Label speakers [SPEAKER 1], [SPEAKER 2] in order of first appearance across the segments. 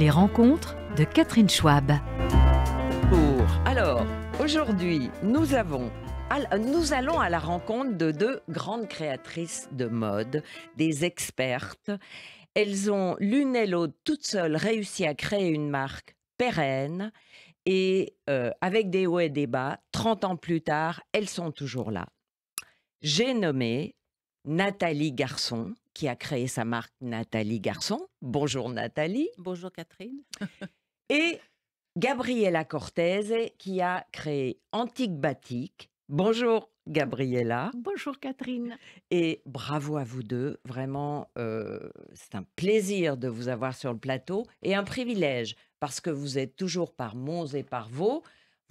[SPEAKER 1] Les rencontres de Catherine Schwab.
[SPEAKER 2] Alors, aujourd'hui, nous allons à la rencontre de deux grandes créatrices de mode, des expertes. Elles ont l'une et l'autre toutes seules réussi à créer une marque pérenne et avec des hauts et des bas, 30 ans plus tard, elles sont toujours là. J'ai nommé Nathalie Garçon, qui a créé sa marque Nathalie Garçon. Bonjour Nathalie.
[SPEAKER 3] Bonjour Catherine.
[SPEAKER 2] Et Gabriela Cortese, qui a créé Antique Batik. Bonjour Gabriela.
[SPEAKER 3] Bonjour Catherine.
[SPEAKER 2] Et bravo à vous deux. Vraiment, c'est un plaisir de vous avoir sur le plateau et un privilège parce que vous êtes toujours par Mons et par Vaux.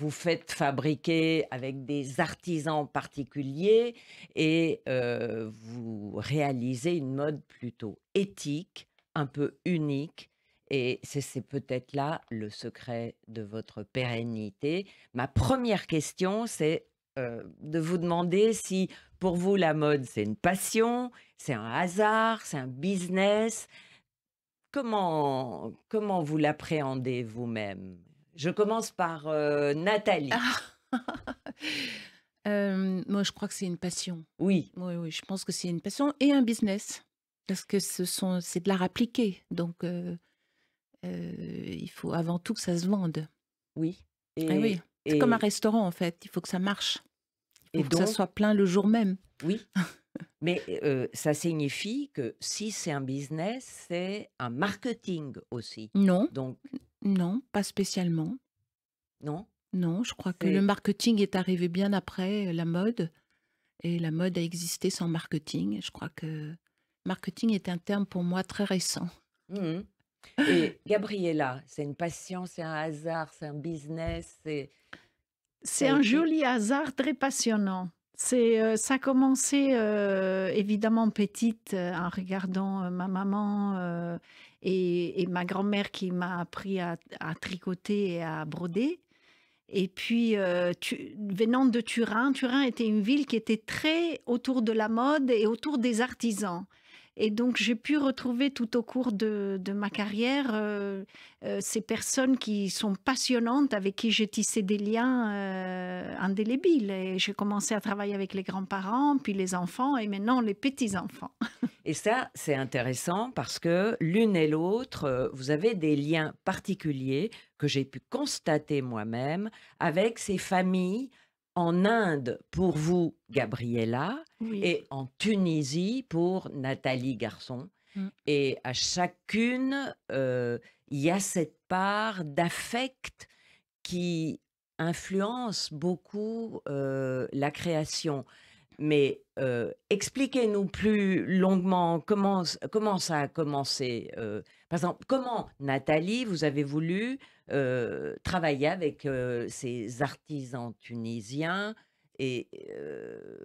[SPEAKER 2] Vous faites fabriquer avec des artisans particuliers et vous réalisez une mode plutôt éthique, un peu unique. Et c'est peut-être là le secret de votre pérennité. Ma première question, c'est de vous demander si pour vous la mode c'est une passion, c'est un hasard, c'est un business. Comment vous l'appréhendez vous-même? Je commence par Nathalie.
[SPEAKER 3] Moi, je crois que c'est une passion.
[SPEAKER 2] Oui,
[SPEAKER 3] Oui, je pense que c'est une passion et un business. Parce que c'est de l'art appliqué. Donc, il faut avant tout que ça se vende.
[SPEAKER 2] oui.
[SPEAKER 3] Ah oui, c'est comme un restaurant en fait. Il faut que ça marche. Il faut que ça soit plein le jour même.
[SPEAKER 2] Oui, mais ça signifie que si c'est un business, c'est un marketing aussi.
[SPEAKER 3] Non,
[SPEAKER 2] Donc,
[SPEAKER 3] non, pas spécialement.
[SPEAKER 2] non?
[SPEAKER 3] Non, je crois que le marketing est arrivé bien après la mode. Et la mode a existé sans marketing. Je crois que marketing est un terme pour moi très récent.
[SPEAKER 2] Mmh. Et Gabriela, c'est une passion, c'est un hasard, c'est un business,
[SPEAKER 4] C'est un joli hasard très passionnant. Ça a commencé évidemment petite en regardant ma maman et ma grand-mère qui m'a appris à tricoter et à broder. Et puis, venant de Turin, Turin était une ville qui était très autour de la mode et autour des artisans. Et donc, j'ai pu retrouver tout au cours de ma carrière ces personnes qui sont passionnantes, avec qui j'ai tissé des liens indélébiles. Et j'ai commencé à travailler avec les grands-parents, puis les enfants, et maintenant les petits-enfants.
[SPEAKER 2] Et ça, c'est intéressant parce que l'une et l'autre, vous avez des liens particuliers que j'ai pu constater moi-même avec ces familles en Inde pour vous, Gabriela,
[SPEAKER 4] Oui.
[SPEAKER 2] et en Tunisie pour Nathalie Garçon.
[SPEAKER 3] Mm.
[SPEAKER 2] Et à chacune, il y a cette part d'affect qui influence beaucoup la création. Mais expliquez-nous plus longuement comment ça a commencé. Par exemple, comment, Nathalie, vous avez voulu travailler avec ces artisans tunisiens et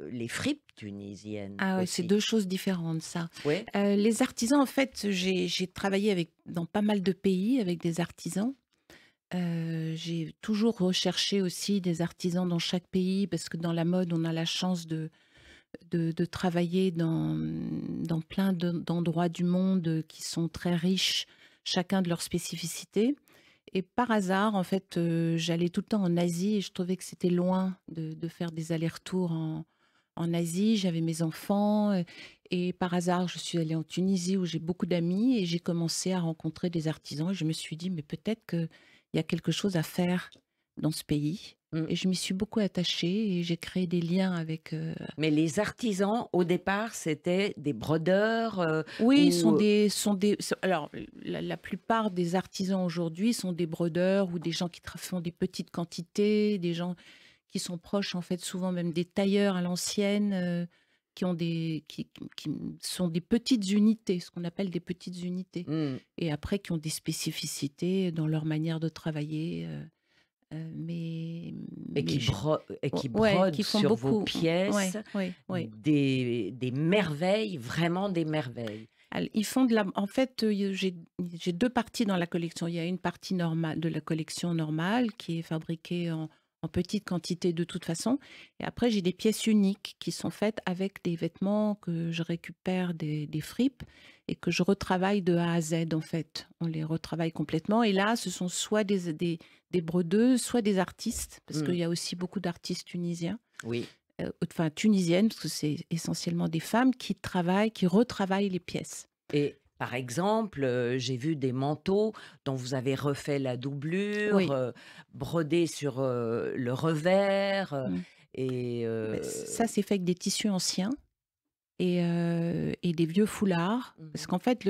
[SPEAKER 2] les fripes tunisiennes
[SPEAKER 3] Ah ouais,
[SPEAKER 2] aussi.
[SPEAKER 3] c'est deux choses différentes, ça.
[SPEAKER 2] Ouais.
[SPEAKER 3] Les artisans, en fait, j'ai travaillé dans pas mal de pays avec des artisans. J'ai toujours recherché aussi des artisans dans chaque pays parce que dans la mode, on a la chance de travailler dans plein d'endroits du monde qui sont très riches, chacun de leur spécificité. Et par hasard, en fait, j'allais tout le temps en Asie et je trouvais que c'était loin de faire des allers-retours en Asie. J'avais mes enfants et par hasard, je suis allée en Tunisie où j'ai beaucoup d'amis et j'ai commencé à rencontrer des artisans et je me suis dit, mais peut-être qu'il y a quelque chose à faire dans ce pays. Et je m'y suis beaucoup attachée et j'ai créé des liens avec...
[SPEAKER 2] Mais les artisans, au départ, c'était des brodeurs
[SPEAKER 3] Oui,
[SPEAKER 2] ou...
[SPEAKER 3] alors, la plupart des artisans aujourd'hui sont des brodeurs ou des gens qui font des petites quantités, des gens qui sont proches, en fait, souvent même des tailleurs à l'ancienne, qui sont des petites unités, ce qu'on appelle des petites unités. Et après, qui ont des spécificités dans leur manière de travailler.
[SPEAKER 2] Qui
[SPEAKER 3] ouais,
[SPEAKER 2] brodent
[SPEAKER 3] qui font
[SPEAKER 2] sur
[SPEAKER 3] beaucoup.
[SPEAKER 2] vos pièces
[SPEAKER 3] Ouais.
[SPEAKER 2] des merveilles, vraiment des merveilles.
[SPEAKER 3] Ils font en fait, j'ai deux parties dans la collection. Il y a une partie normale de la collection normale qui est fabriquée en en petite quantité de toute façon. Et après, j'ai des pièces uniques qui sont faites avec des vêtements que je récupère des fripes et que je retravaille de A à Z, en fait. On les retravaille complètement. Et là, ce sont soit des brodeuses, soit des artistes, parce qu'il
[SPEAKER 2] Mm.
[SPEAKER 3] y a aussi beaucoup d'artistes tunisiens,
[SPEAKER 2] Oui.
[SPEAKER 3] enfin tunisiennes, parce que c'est essentiellement des femmes qui travaillent, qui retravaillent les pièces.
[SPEAKER 2] Et par exemple, j'ai vu des manteaux dont vous avez refait la doublure,
[SPEAKER 3] Oui.
[SPEAKER 2] brodés sur le revers,
[SPEAKER 3] Mm.
[SPEAKER 2] et
[SPEAKER 3] Ça, c'est fait avec des tissus anciens et des vieux foulards. Parce
[SPEAKER 2] mhm.
[SPEAKER 3] qu'en fait,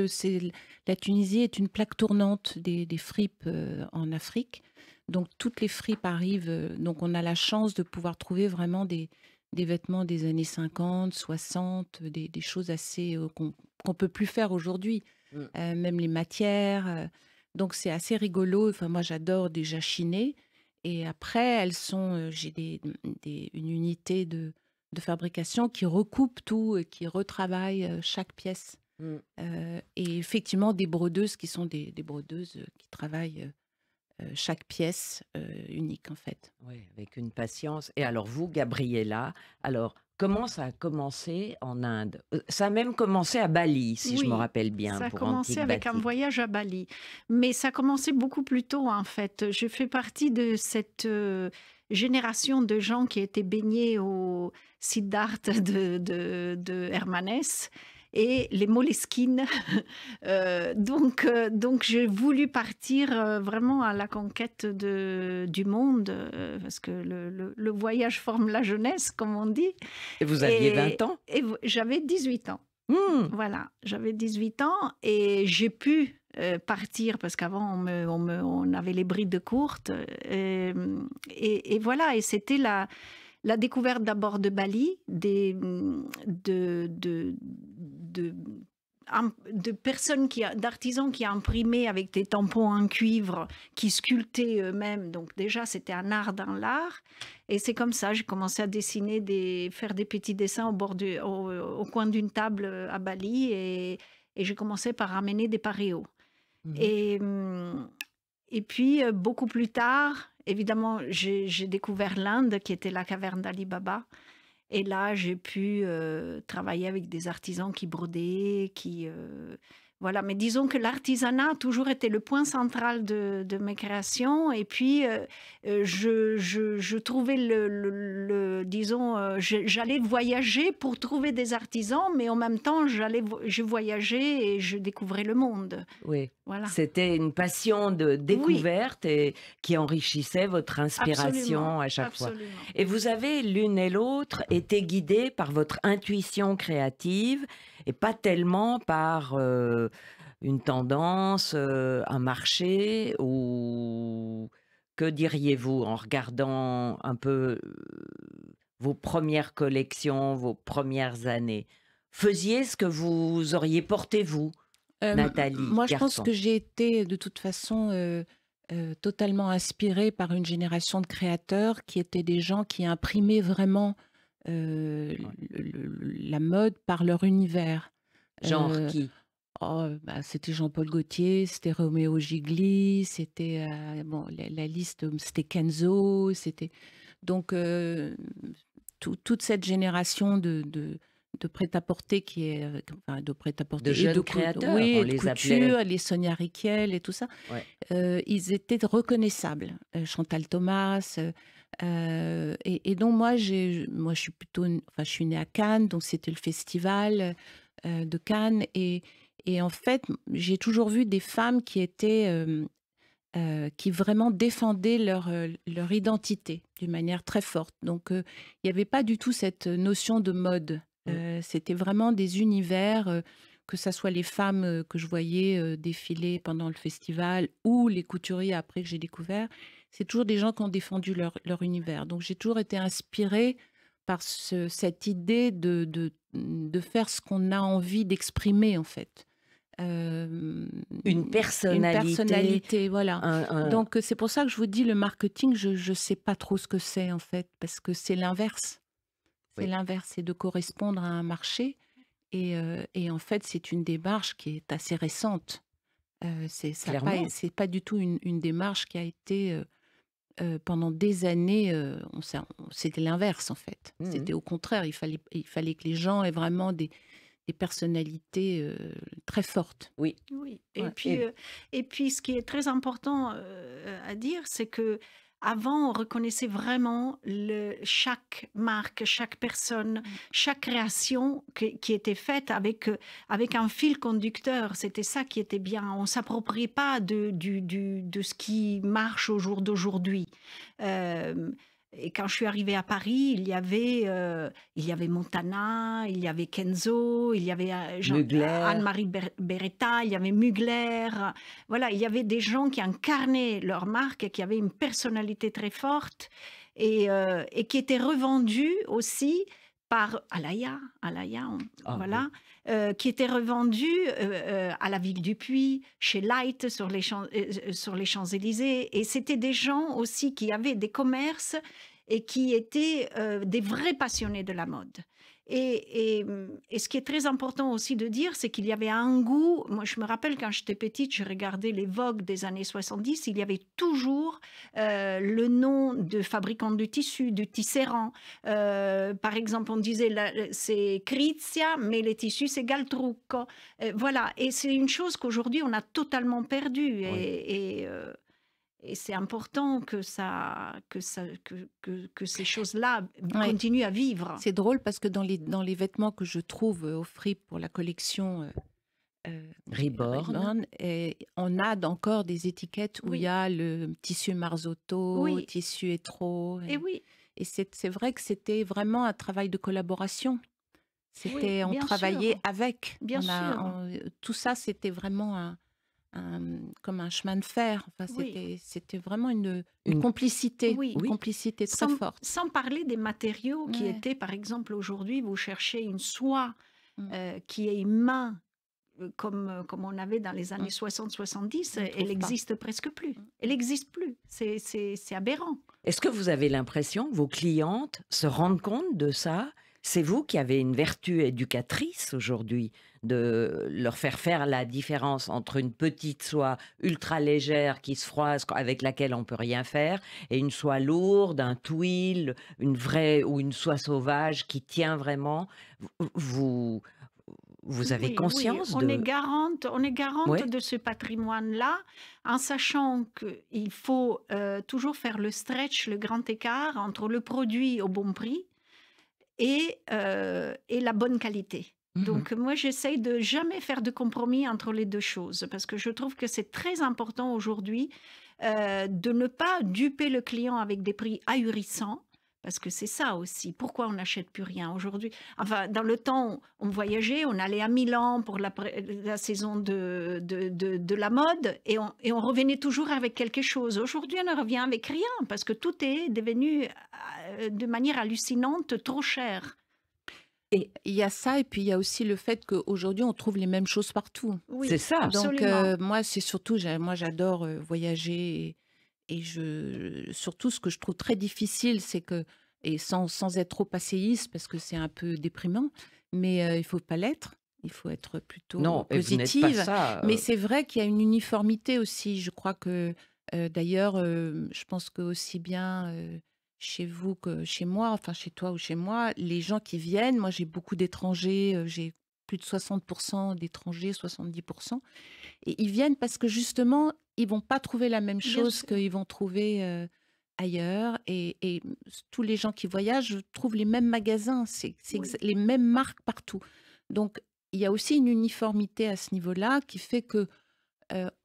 [SPEAKER 3] la Tunisie est une plaque tournante des fripes en Afrique. Donc, toutes les fripes arrivent. Donc, on a la chance de pouvoir trouver vraiment des vêtements des années 50, 60, des choses assez qu'on peut plus faire aujourd'hui.
[SPEAKER 2] Mm.
[SPEAKER 3] Même les matières. Donc, c'est assez rigolo. Enfin, moi, j'adore déjà chiner. Et après, j'ai une unité de fabrication qui recoupe tout et qui retravaille chaque pièce.
[SPEAKER 2] Mm.
[SPEAKER 3] Et effectivement, des brodeuses qui sont des brodeuses qui travaillent chaque pièce unique, en fait.
[SPEAKER 2] Ouais, avec une patience. Et alors vous, Gabriella, alors comment ça a commencé en Inde? Ça a même commencé à Bali, si je me
[SPEAKER 4] Oui,
[SPEAKER 2] rappelle bien,
[SPEAKER 4] ça a
[SPEAKER 2] pour
[SPEAKER 4] commencé
[SPEAKER 2] Antique
[SPEAKER 4] avec un
[SPEAKER 2] Batik.
[SPEAKER 4] voyage à Bali, mais ça a commencé beaucoup plus tôt en fait. Je fais partie de cette génération de gens qui étaient baignés au Siddhartha de Hermanès et les Moleskine. Donc j'ai voulu partir vraiment à la conquête du monde, parce que le voyage forme la jeunesse, comme on dit.
[SPEAKER 2] Et vous aviez 20 ans?
[SPEAKER 4] J'avais 18 ans.
[SPEAKER 2] Hmm.
[SPEAKER 4] Voilà, j'avais 18 ans et j'ai pu partir parce qu'avant on avait les brides courtes. Et voilà, et c'était la découverte d'abord de Bali, de personnes, d'artisans qui imprimaient avec des tampons en cuivre, qui sculptaient eux-mêmes. Donc déjà, c'était un art dans l'art. Et c'est comme ça, j'ai commencé à dessiner, faire des petits dessins au coin d'une table à Bali. Et j'ai commencé par ramener des paréos.
[SPEAKER 2] Mhm.
[SPEAKER 4] Et puis, beaucoup plus tard, évidemment, j'ai découvert l'Inde, qui était la caverne d'Ali Baba. Et là, j'ai pu travailler avec des artisans qui brodaient, voilà. Mais disons que l'artisanat a toujours été le point central de mes créations. Et puis, je trouvais disons, j'allais voyager pour trouver des artisans, mais en même temps, je voyageais et je découvrais le monde.
[SPEAKER 2] Oui,
[SPEAKER 4] Voilà.
[SPEAKER 2] c'était une passion de
[SPEAKER 4] Oui,
[SPEAKER 2] découverte et qui enrichissait votre
[SPEAKER 4] absolument,
[SPEAKER 2] inspiration à chaque fois.
[SPEAKER 4] absolument.
[SPEAKER 2] Et vous avez l'une et l'autre été guidées par votre intuition créative et pas tellement par une tendance, un marché, ou que diriez-vous en regardant un peu vos premières collections, vos premières années? Faisiez ce que vous auriez porté vous, Nathalie
[SPEAKER 3] Moi, je pense
[SPEAKER 2] Garçon?
[SPEAKER 3] que j'ai été de toute façon totalement inspirée par une génération de créateurs qui étaient des gens qui imprimaient vraiment
[SPEAKER 2] Ouais.
[SPEAKER 3] la mode par leur univers.
[SPEAKER 2] Genre
[SPEAKER 3] Euh,
[SPEAKER 2] qui?
[SPEAKER 3] C'était Jean-Paul Gaultier, c'était Roméo Gigli, c'était bon, la liste, c'était Kenzo, c'était donc toute cette génération de prêt-à-porter qui est enfin, de
[SPEAKER 2] De
[SPEAKER 3] prêt-à-porter et
[SPEAKER 2] jeunes créateurs,
[SPEAKER 3] oui,
[SPEAKER 2] on
[SPEAKER 3] et de
[SPEAKER 2] les appelait.
[SPEAKER 3] couture, les Sonia Rykiel et tout ça,
[SPEAKER 2] Ouais.
[SPEAKER 3] ils étaient reconnaissables. Chantal Thomas. Et donc moi, je suis enfin, je suis née à Cannes, donc c'était le festival de Cannes. Et en fait, j'ai toujours vu des femmes qui étaient, qui vraiment défendaient leur identité d'une manière très forte. Donc, il n'y avait pas du tout cette notion de mode. C'était vraiment des univers, que ce soit les femmes que je voyais défiler pendant le festival ou les couturiers après que j'ai découvert. C'est toujours des gens qui ont défendu leur univers. Donc, j'ai toujours été inspirée par cette idée de faire ce qu'on a envie d'exprimer, en fait.
[SPEAKER 2] Une
[SPEAKER 3] Une
[SPEAKER 2] personnalité,
[SPEAKER 3] personnalité, voilà.
[SPEAKER 2] un
[SPEAKER 3] Donc, c'est pour ça que je vous dis, le marketing, je ne sais pas trop ce que c'est, en fait, parce que c'est l'inverse. C'est
[SPEAKER 2] oui.
[SPEAKER 3] l'inverse, c'est de correspondre à un marché. Et en fait, c'est une démarche qui est assez récente.
[SPEAKER 2] Clairement.
[SPEAKER 3] C'est pas du tout une démarche qui a été pendant des années, c'était l'inverse en fait.
[SPEAKER 2] Mmh.
[SPEAKER 3] C'était au contraire, il fallait que les gens aient vraiment des personnalités très fortes.
[SPEAKER 2] Oui.
[SPEAKER 4] Oui,
[SPEAKER 3] Ouais.
[SPEAKER 4] et puis ce qui est très important à dire, c'est que avant, on reconnaissait vraiment chaque marque, chaque personne, chaque création qui était faite avec un fil conducteur. C'était ça qui était bien. On ne s'appropriait pas de ce qui marche au jour d'aujourd'hui. Euh, et quand je suis arrivée à Paris, il y avait Montana, il y avait Kenzo, il y avait
[SPEAKER 2] Mugler.
[SPEAKER 4] Anne-Marie Beretta, il y avait Mugler. Voilà, il y avait des gens qui incarnaient leur marque et qui avaient une personnalité très forte et qui étaient revendus aussi par Alaya,
[SPEAKER 2] Ah
[SPEAKER 4] voilà, qui était revendu à la Ville du Puy, chez Light sur les Champs-Élysées. Et c'était des gens aussi qui avaient des commerces et qui étaient des vrais passionnés de la mode. Et ce qui est très important aussi de dire, c'est qu'il y avait un goût. Moi, je me rappelle quand j'étais petite, je regardais les Vogue des années 70, il y avait toujours le nom de fabricant de tissus, de tisserand. Par exemple, on disait c'est Crizia, mais les tissus, c'est Galtrucco. Voilà, et c'est une chose qu'aujourd'hui, on a totalement perdue.
[SPEAKER 2] Oui.
[SPEAKER 4] Et c'est important que ces choses-là
[SPEAKER 3] Ouais.
[SPEAKER 4] continuent à vivre.
[SPEAKER 3] C'est drôle parce que dans les vêtements que je trouve au Fripp pour la collection
[SPEAKER 2] Reborn.
[SPEAKER 3] on a encore des étiquettes où il y a le tissu Marzotto,
[SPEAKER 4] Oui.
[SPEAKER 3] tissu Etro.
[SPEAKER 4] Et oui,
[SPEAKER 3] Et c'est vrai que c'était vraiment un travail de collaboration. On
[SPEAKER 4] bien
[SPEAKER 3] travaillait
[SPEAKER 4] sûr.
[SPEAKER 3] avec.
[SPEAKER 4] Bien sûr.
[SPEAKER 3] Tout ça, c'était vraiment comme un chemin de fer. Enfin,
[SPEAKER 4] Oui.
[SPEAKER 3] c'était vraiment une
[SPEAKER 2] Une-
[SPEAKER 3] complicité,
[SPEAKER 4] Oui.
[SPEAKER 3] une
[SPEAKER 2] Oui.
[SPEAKER 3] complicité très forte.
[SPEAKER 4] Sans parler des matériaux qui
[SPEAKER 3] Ouais.
[SPEAKER 4] étaient, par exemple, aujourd'hui, vous cherchez une soie
[SPEAKER 3] Mm.
[SPEAKER 4] qui est main, comme on avait dans les années
[SPEAKER 3] Mm.
[SPEAKER 4] 60-70,
[SPEAKER 3] On ne
[SPEAKER 4] elle
[SPEAKER 3] trouve pas.
[SPEAKER 4] n'existe presque plus. Elle n'existe plus. C'est aberrant.
[SPEAKER 2] Est-ce que vous avez l'impression que vos clientes se rendent compte de ça? C'est vous qui avez une vertu éducatrice aujourd'hui de leur faire la différence entre une petite soie ultra légère qui se froisse, avec laquelle on peut rien faire, et une soie lourde, un twill, une vraie ou une soie sauvage qui tient vraiment. Vous, vous avez
[SPEAKER 4] Oui,
[SPEAKER 2] conscience
[SPEAKER 4] on est
[SPEAKER 2] de...
[SPEAKER 4] garante
[SPEAKER 2] Ouais.
[SPEAKER 4] de ce patrimoine-là, en sachant qu'il faut toujours faire le stretch, le grand écart entre le produit au bon prix et la bonne qualité.
[SPEAKER 2] Mhm.
[SPEAKER 4] Donc moi, j'essaye de jamais faire de compromis entre les deux choses, parce que je trouve que c'est très important aujourd'hui de ne pas duper le client avec des prix ahurissants, parce que c'est ça aussi. Pourquoi on n'achète plus rien aujourd'hui? Enfin, dans le temps, on voyageait, on allait à Milan pour la saison de la mode, et on revenait toujours avec quelque chose. Aujourd'hui, on ne revient avec rien, parce que tout est devenu de manière hallucinante trop cher.
[SPEAKER 3] Et il y a ça, et puis il y a aussi le fait qu'aujourd'hui, on trouve les mêmes choses partout.
[SPEAKER 4] Oui,
[SPEAKER 2] C'est ça.
[SPEAKER 3] Donc,
[SPEAKER 4] absolument.
[SPEAKER 3] moi, c'est surtout, moi, j'adore voyager. Et surtout, ce que je trouve très difficile, c'est que, et sans être trop passéiste, parce que c'est un peu déprimant, mais il faut pas l'être. Il faut être plutôt
[SPEAKER 2] Non, et vous n'êtes pas
[SPEAKER 3] positive.
[SPEAKER 2] ça.
[SPEAKER 3] Mais c'est vrai qu'il y a une uniformité aussi. Je crois que, d'ailleurs, je pense que aussi bien chez vous que chez moi, enfin chez toi ou chez moi, les gens qui viennent, moi j'ai beaucoup d'étrangers, j'ai plus de 60% d'étrangers, 70%. Et ils viennent parce que justement, ils vont pas trouver la même
[SPEAKER 4] Bien
[SPEAKER 3] chose
[SPEAKER 4] sûr.
[SPEAKER 3] qu'ils vont trouver ailleurs. Et tous les gens qui voyagent trouvent les mêmes magasins,
[SPEAKER 4] Oui.
[SPEAKER 3] les mêmes marques partout. Donc, il y a aussi une uniformité à ce niveau-là qui fait que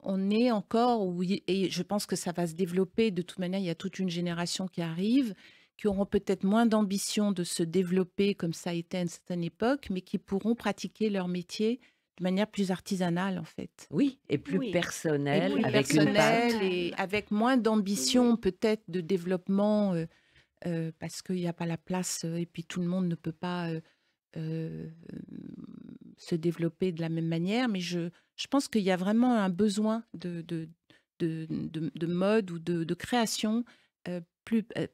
[SPEAKER 3] on est encore, et je pense que ça va se développer. De toute manière, il y a toute une génération qui arrive, qui auront peut-être moins d'ambition de se développer comme ça a été à une certaine époque, mais qui pourront pratiquer leur métier de manière plus artisanale, en fait.
[SPEAKER 2] Oui, et plus
[SPEAKER 4] Oui.
[SPEAKER 2] personnel,
[SPEAKER 3] Et plus
[SPEAKER 4] Oui,
[SPEAKER 2] avec une
[SPEAKER 3] personnelle
[SPEAKER 2] patte.
[SPEAKER 3] et avec moins d'ambition, peut-être, de développement, parce qu'il n'y a pas la place, et puis tout le monde ne peut pas se développer de la même manière. Mais je pense qu'il y a vraiment un besoin de mode ou de création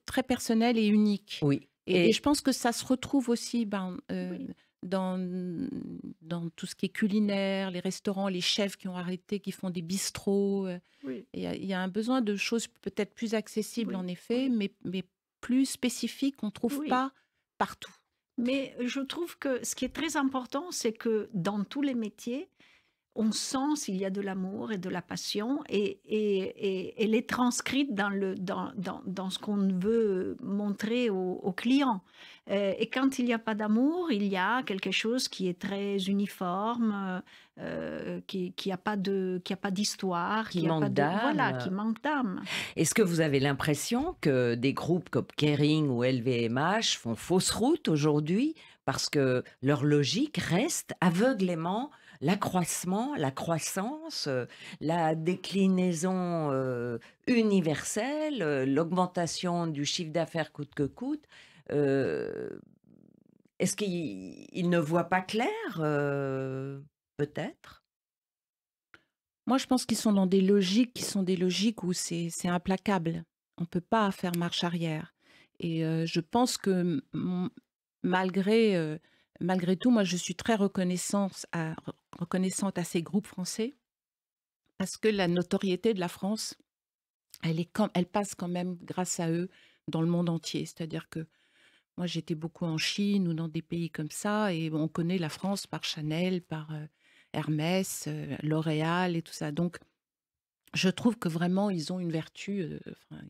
[SPEAKER 3] très personnelle et unique.
[SPEAKER 2] Oui.
[SPEAKER 3] Et je pense que ça se retrouve aussi
[SPEAKER 4] Oui.
[SPEAKER 3] dans, dans tout ce qui est culinaire, les restaurants, les chefs qui ont arrêté, qui font des bistrots.
[SPEAKER 4] Oui,
[SPEAKER 3] Il y a un besoin de choses peut-être plus accessibles,
[SPEAKER 4] oui,
[SPEAKER 3] en effet,
[SPEAKER 4] oui,
[SPEAKER 3] mais plus spécifiques qu'on ne trouve
[SPEAKER 4] oui.
[SPEAKER 3] pas partout.
[SPEAKER 4] Mais je trouve que ce qui est très important, c'est que dans tous les métiers, on sent s'il y a de l'amour et de la passion et elle est transcrite dans ce qu'on veut montrer aux clients. Et quand il n'y a pas d'amour, il y a quelque chose qui est très uniforme, qui a pas d'histoire,
[SPEAKER 2] Qui
[SPEAKER 4] qui a pas
[SPEAKER 2] manque
[SPEAKER 4] de, voilà,
[SPEAKER 2] d'âme.
[SPEAKER 4] qui manque d'âme.
[SPEAKER 2] Est-ce que vous avez l'impression que des groupes comme Kering ou LVMH font fausse route aujourd'hui parce que leur logique reste aveuglément l'accroissement, la croissance, la déclinaison universelle, l'augmentation du chiffre d'affaires coûte que coûte? Euh, Est-ce qu'ils ne voient pas clair, peut-être?
[SPEAKER 3] Moi, je pense qu'ils sont dans des logiques qui sont des logiques où c'est implacable. On ne peut pas faire marche arrière. Et je pense que malgré, malgré tout, moi, je suis très reconnaissante à ces groupes français parce que la notoriété de la France, elle passe quand même grâce à eux dans le monde entier. C'est-à-dire que moi, j'étais beaucoup en Chine ou dans des pays comme ça et on connaît la France par Chanel, par Hermès, L'Oréal et tout ça. Donc, je trouve que vraiment, ils ont une vertu. Enfin,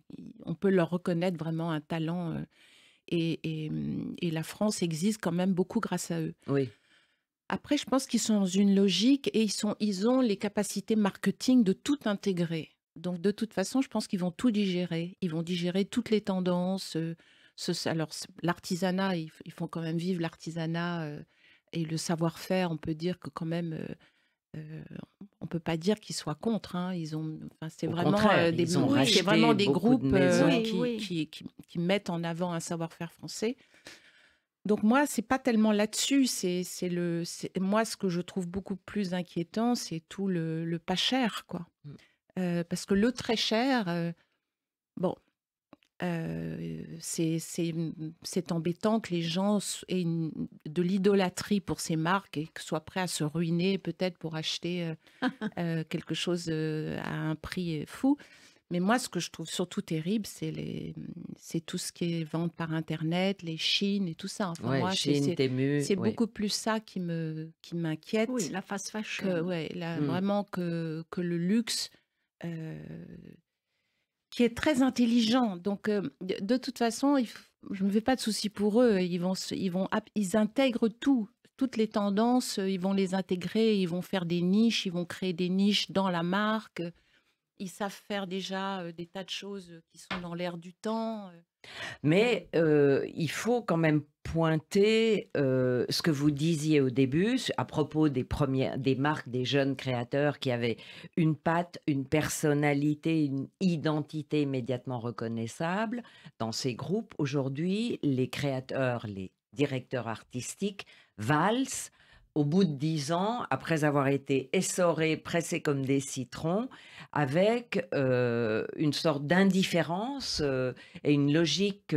[SPEAKER 3] on peut leur reconnaître vraiment un talent. Et la France existe quand même beaucoup grâce à eux.
[SPEAKER 2] Oui.
[SPEAKER 3] Après, je pense qu'ils sont dans une logique et ils ont les capacités marketing de tout intégrer. Donc, de toute façon, je pense qu'ils vont tout digérer. Ils vont digérer toutes les tendances. Alors, l'artisanat, ils font quand même vivre l'artisanat et le savoir-faire. On peut dire que quand même, on peut pas dire qu'ils soient contre. Hein. Enfin, c'est
[SPEAKER 2] Au
[SPEAKER 3] vraiment
[SPEAKER 2] contraire, ils ont
[SPEAKER 3] c'est
[SPEAKER 2] racheté
[SPEAKER 3] vraiment des
[SPEAKER 2] beaucoup de
[SPEAKER 3] groupes
[SPEAKER 2] maisons.
[SPEAKER 4] Oui, oui.
[SPEAKER 3] qui mettent en avant un savoir-faire français. Donc moi, c'est pas tellement là-dessus. Moi, ce que je trouve beaucoup plus inquiétant, c'est tout le pas cher, quoi. Parce que le très cher, bon, c'est embêtant que les gens aient de l'idolâtrie pour ces marques et que soient prêts à se ruiner peut-être pour acheter quelque chose à un prix fou. Mais moi, ce que je trouve surtout terrible, c'est tout ce qui est vente par Internet, les Chines et tout ça. Enfin,
[SPEAKER 2] Ouais,
[SPEAKER 3] moi,
[SPEAKER 2] Chine, Temu,
[SPEAKER 3] c'est
[SPEAKER 2] oui.
[SPEAKER 3] beaucoup plus ça qui m'inquiète
[SPEAKER 4] Oui, la fast
[SPEAKER 3] que,
[SPEAKER 4] fashion.
[SPEAKER 3] ouais,
[SPEAKER 2] Mm.
[SPEAKER 3] vraiment que le luxe, euh, qui est très intelligent. Donc, de toute façon, je ne me fais pas de soucis pour eux. Ils intègrent tout. Toutes les tendances, ils vont les intégrer, ils vont faire des niches, ils vont créer des niches dans la marque. Ils savent faire déjà des tas de choses qui sont dans l'air du temps.
[SPEAKER 2] Mais il faut quand même pointer ce que vous disiez au début à propos des marques, des jeunes créateurs qui avaient une patte, une personnalité, une identité immédiatement reconnaissable. Dans ces groupes, aujourd'hui, les créateurs, les directeurs artistiques valsent au bout de 10 ans, après avoir été essorés, pressés comme des citrons, avec une sorte d'indifférence et une logique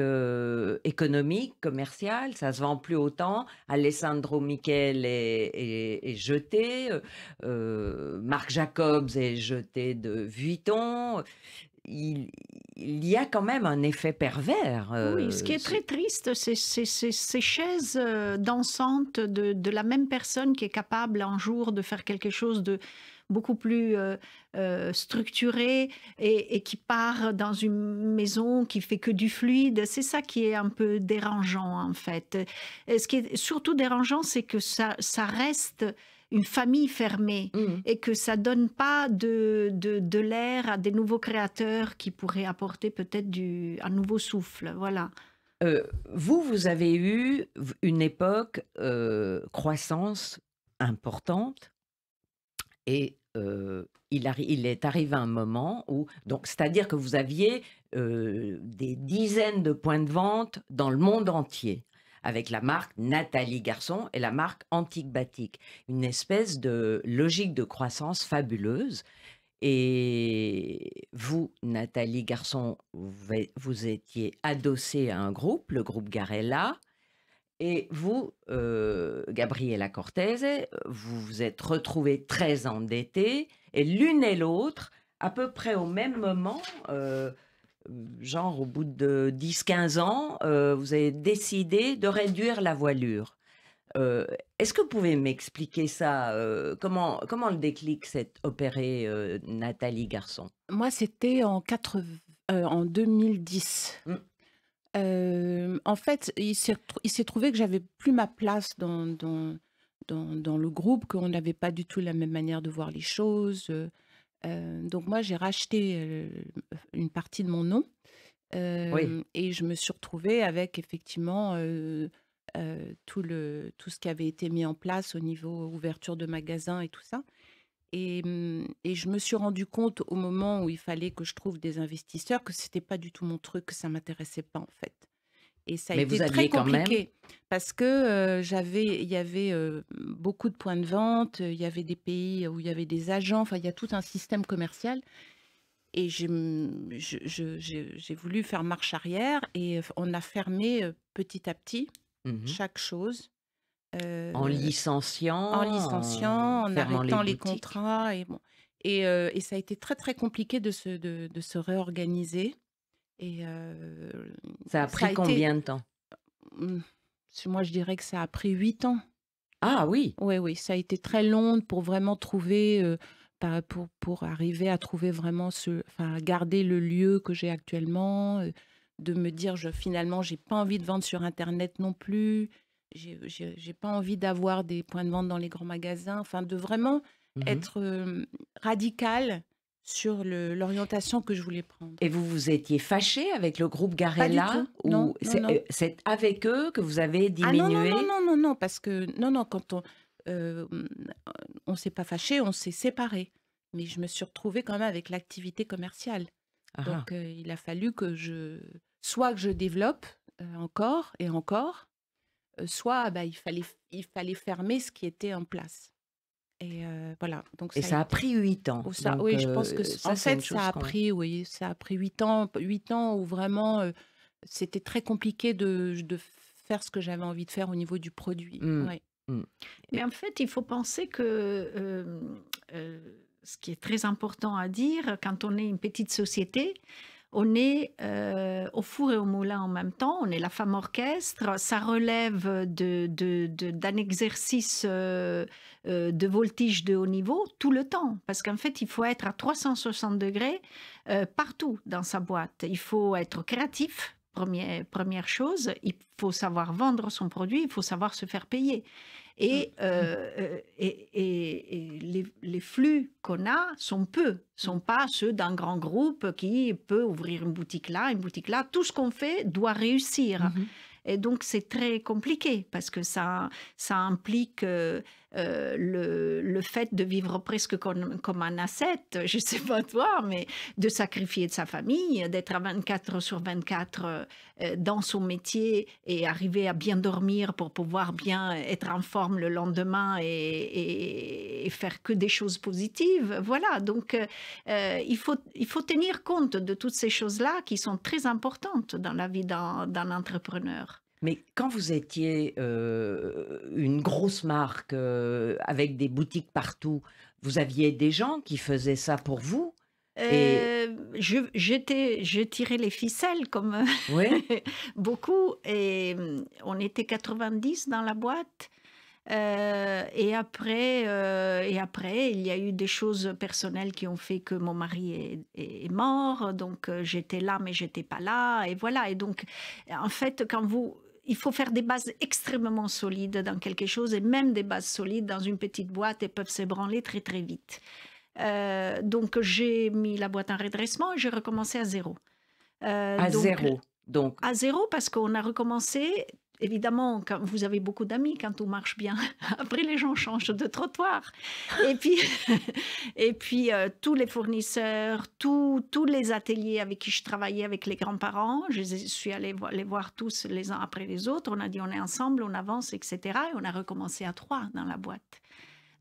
[SPEAKER 2] économique, commerciale. Ça se vend plus autant. Alessandro Michele est jeté. Marc Jacobs est jeté de Vuitton. Il y a quand même un effet pervers.
[SPEAKER 4] Oui, ce qui est très triste, c'est ces chaises dansantes de la même personne qui est capable un jour de faire quelque chose de beaucoup plus structuré et qui part dans une maison qui fait que du fluide. C'est ça qui est un peu dérangeant, en fait. Et ce qui est surtout dérangeant, c'est que ça reste une famille fermée et que ça donne pas de l'air à des nouveaux créateurs qui pourraient apporter peut-être un nouveau souffle. Voilà.
[SPEAKER 2] Vous avez eu une époque croissance importante et il est arrivé un moment où, donc, c'est-à-dire que vous aviez des dizaines de points de vente dans le monde entier, avec la marque Nathalie Garçon et la marque Antique Batik. Une espèce de logique de croissance fabuleuse. Et vous, Nathalie Garçon, vous étiez adossée à un groupe, le groupe Garella, Et vous, Gabriela Cortese, vous vous êtes retrouvées très endettées et l'une et l'autre, à peu près au même moment, genre au bout de 10 15 ans, vous avez décidé de réduire la voilure. Est-ce que vous pouvez m'expliquer ça? Comment le déclic s'est opéré, Nathalie Garçon?
[SPEAKER 3] Moi, c'était en 2010.
[SPEAKER 2] Mmh.
[SPEAKER 3] En fait, il s'est trouvé que j'avais plus ma place dans le groupe, qu'on n'avait pas du tout la même manière de voir les choses. Donc moi, j'ai racheté une partie de mon nom
[SPEAKER 2] Oui.
[SPEAKER 3] et je me suis retrouvée avec effectivement tout ce qui avait été mis en place au niveau ouverture de magasins et tout ça. Et je me suis rendu compte au moment où il fallait que je trouve des investisseurs que c'était pas du tout mon truc, que ça m'intéressait pas en fait. Et ça a
[SPEAKER 2] Mais
[SPEAKER 3] été
[SPEAKER 2] vous
[SPEAKER 3] très
[SPEAKER 2] aviez quand même
[SPEAKER 3] compliqué parce que il y avait beaucoup de points de vente, il y avait des pays où il y avait des agents, enfin il y a tout un système commercial. Et j'ai voulu faire marche arrière et on a fermé petit à petit
[SPEAKER 2] Mmh.
[SPEAKER 3] chaque chose.
[SPEAKER 2] En
[SPEAKER 3] En
[SPEAKER 2] licenciant,
[SPEAKER 3] licenciant,
[SPEAKER 2] en
[SPEAKER 3] en
[SPEAKER 2] fermant les
[SPEAKER 3] arrêtant les
[SPEAKER 2] boutiques?
[SPEAKER 3] contrats et bon et ça a été très, très compliqué de se réorganiser et
[SPEAKER 2] Ça a
[SPEAKER 3] ça a
[SPEAKER 2] pris
[SPEAKER 3] été,
[SPEAKER 2] combien de temps?
[SPEAKER 3] mmh, moi je dirais que ça a pris 8 ans.
[SPEAKER 2] Ah oui!
[SPEAKER 3] Oui, oui, ça a été très long pour vraiment trouver, pour arriver à trouver vraiment enfin, à garder le lieu que j'ai actuellement, de me dire finalement, j'ai pas envie de vendre sur internet non plus. J'ai pas envie d'avoir des points de vente dans les grands magasins, enfin de vraiment
[SPEAKER 2] Mmh.
[SPEAKER 3] être, radicale sur l'orientation que je voulais prendre.
[SPEAKER 2] Et vous vous étiez fâchée avec le groupe
[SPEAKER 3] Pas du
[SPEAKER 2] Garella?
[SPEAKER 3] tout, non,
[SPEAKER 2] Ou
[SPEAKER 3] non, non.
[SPEAKER 2] c'est avec eux que vous avez
[SPEAKER 3] Ah non, non,
[SPEAKER 2] diminué?
[SPEAKER 3] non, non, non, non, parce que non, non, hem, on s'est pas fâchés, on s'est séparés. Mais je me suis retrouvée quand même avec l'activité commerciale.
[SPEAKER 2] Ah ah.
[SPEAKER 3] Donc il a fallu soit que je développe, encore et encore, soit, bah, il fallait fermer ce qui était en place. Et voilà, donc
[SPEAKER 2] Et
[SPEAKER 3] ça a
[SPEAKER 2] ça a
[SPEAKER 3] été
[SPEAKER 2] pris 8 ans. Donc
[SPEAKER 3] oui, je pense que
[SPEAKER 2] ça,
[SPEAKER 3] en
[SPEAKER 2] c'est
[SPEAKER 3] fait,
[SPEAKER 2] une chose qu'on
[SPEAKER 3] oui, ça a pris 8 ans, 8 ans où vraiment, c'était très compliqué de faire ce que j'avais envie de faire au niveau du produit.
[SPEAKER 2] mmh,
[SPEAKER 3] Ouais.
[SPEAKER 2] mmh.
[SPEAKER 4] Mais en fait, il faut penser que ce qui est très important à dire, quand on est une petite société, on est au four et au moulin en même temps, on est la femme orchestre, ça relève d'un exercice de voltige de haut niveau tout le temps, parce qu'en fait, il faut être à 360 degrés partout dans sa boîte. Il faut être créatif. Première chose, il faut savoir vendre son produit, il faut savoir se faire payer. Et, les flux qu'on a sont sont pas ceux d'un grand groupe qui peut ouvrir une boutique là, une boutique là. Tout ce qu'on fait doit réussir.
[SPEAKER 2] Mmh.
[SPEAKER 4] Et donc, c'est très compliqué parce que ça implique le fait de vivre presque comme un ascète, je ne sais pas toi, mais de sacrifier de sa famille, d'être à 24 sur 24 dans son métier et arriver à bien dormir pour pouvoir bien être en forme le lendemain et faire que des choses positives. Voilà, donc il faut tenir compte de toutes ces choses-là qui sont très importantes dans la vie d'un entrepreneur.
[SPEAKER 2] Mais quand vous étiez, une grosse marque, avec des boutiques partout, vous aviez des gens qui faisaient ça pour vous? Et
[SPEAKER 4] Je tirais les ficelles comme
[SPEAKER 2] oui?
[SPEAKER 4] beaucoup et on était 90 dans la boîte. Et après, il y a eu des choses personnelles qui ont fait que mon mari est mort. Donc, j'étais là, mais j'étais pas là. Et voilà. Et donc, en fait, il faut faire des bases extrêmement solides dans quelque chose. Et même des bases solides dans une petite boîte, elles peuvent s'ébranler très, très vite. Donc, j'ai mis la boîte en redressement et j'ai recommencé à zéro.
[SPEAKER 2] À
[SPEAKER 4] Donc,
[SPEAKER 2] zéro. Donc
[SPEAKER 4] à zéro parce qu'on a recommencé. Évidemment, quand vous avez beaucoup d'amis, quand tout marche bien, après les gens changent de trottoir. Et puis, tous les fournisseurs, tous les ateliers avec qui je travaillais avec les grands-parents, je suis allée les voir tous les uns après les autres. On a dit on est ensemble, on avance, etc. Et on a recommencé à 3 dans la boîte.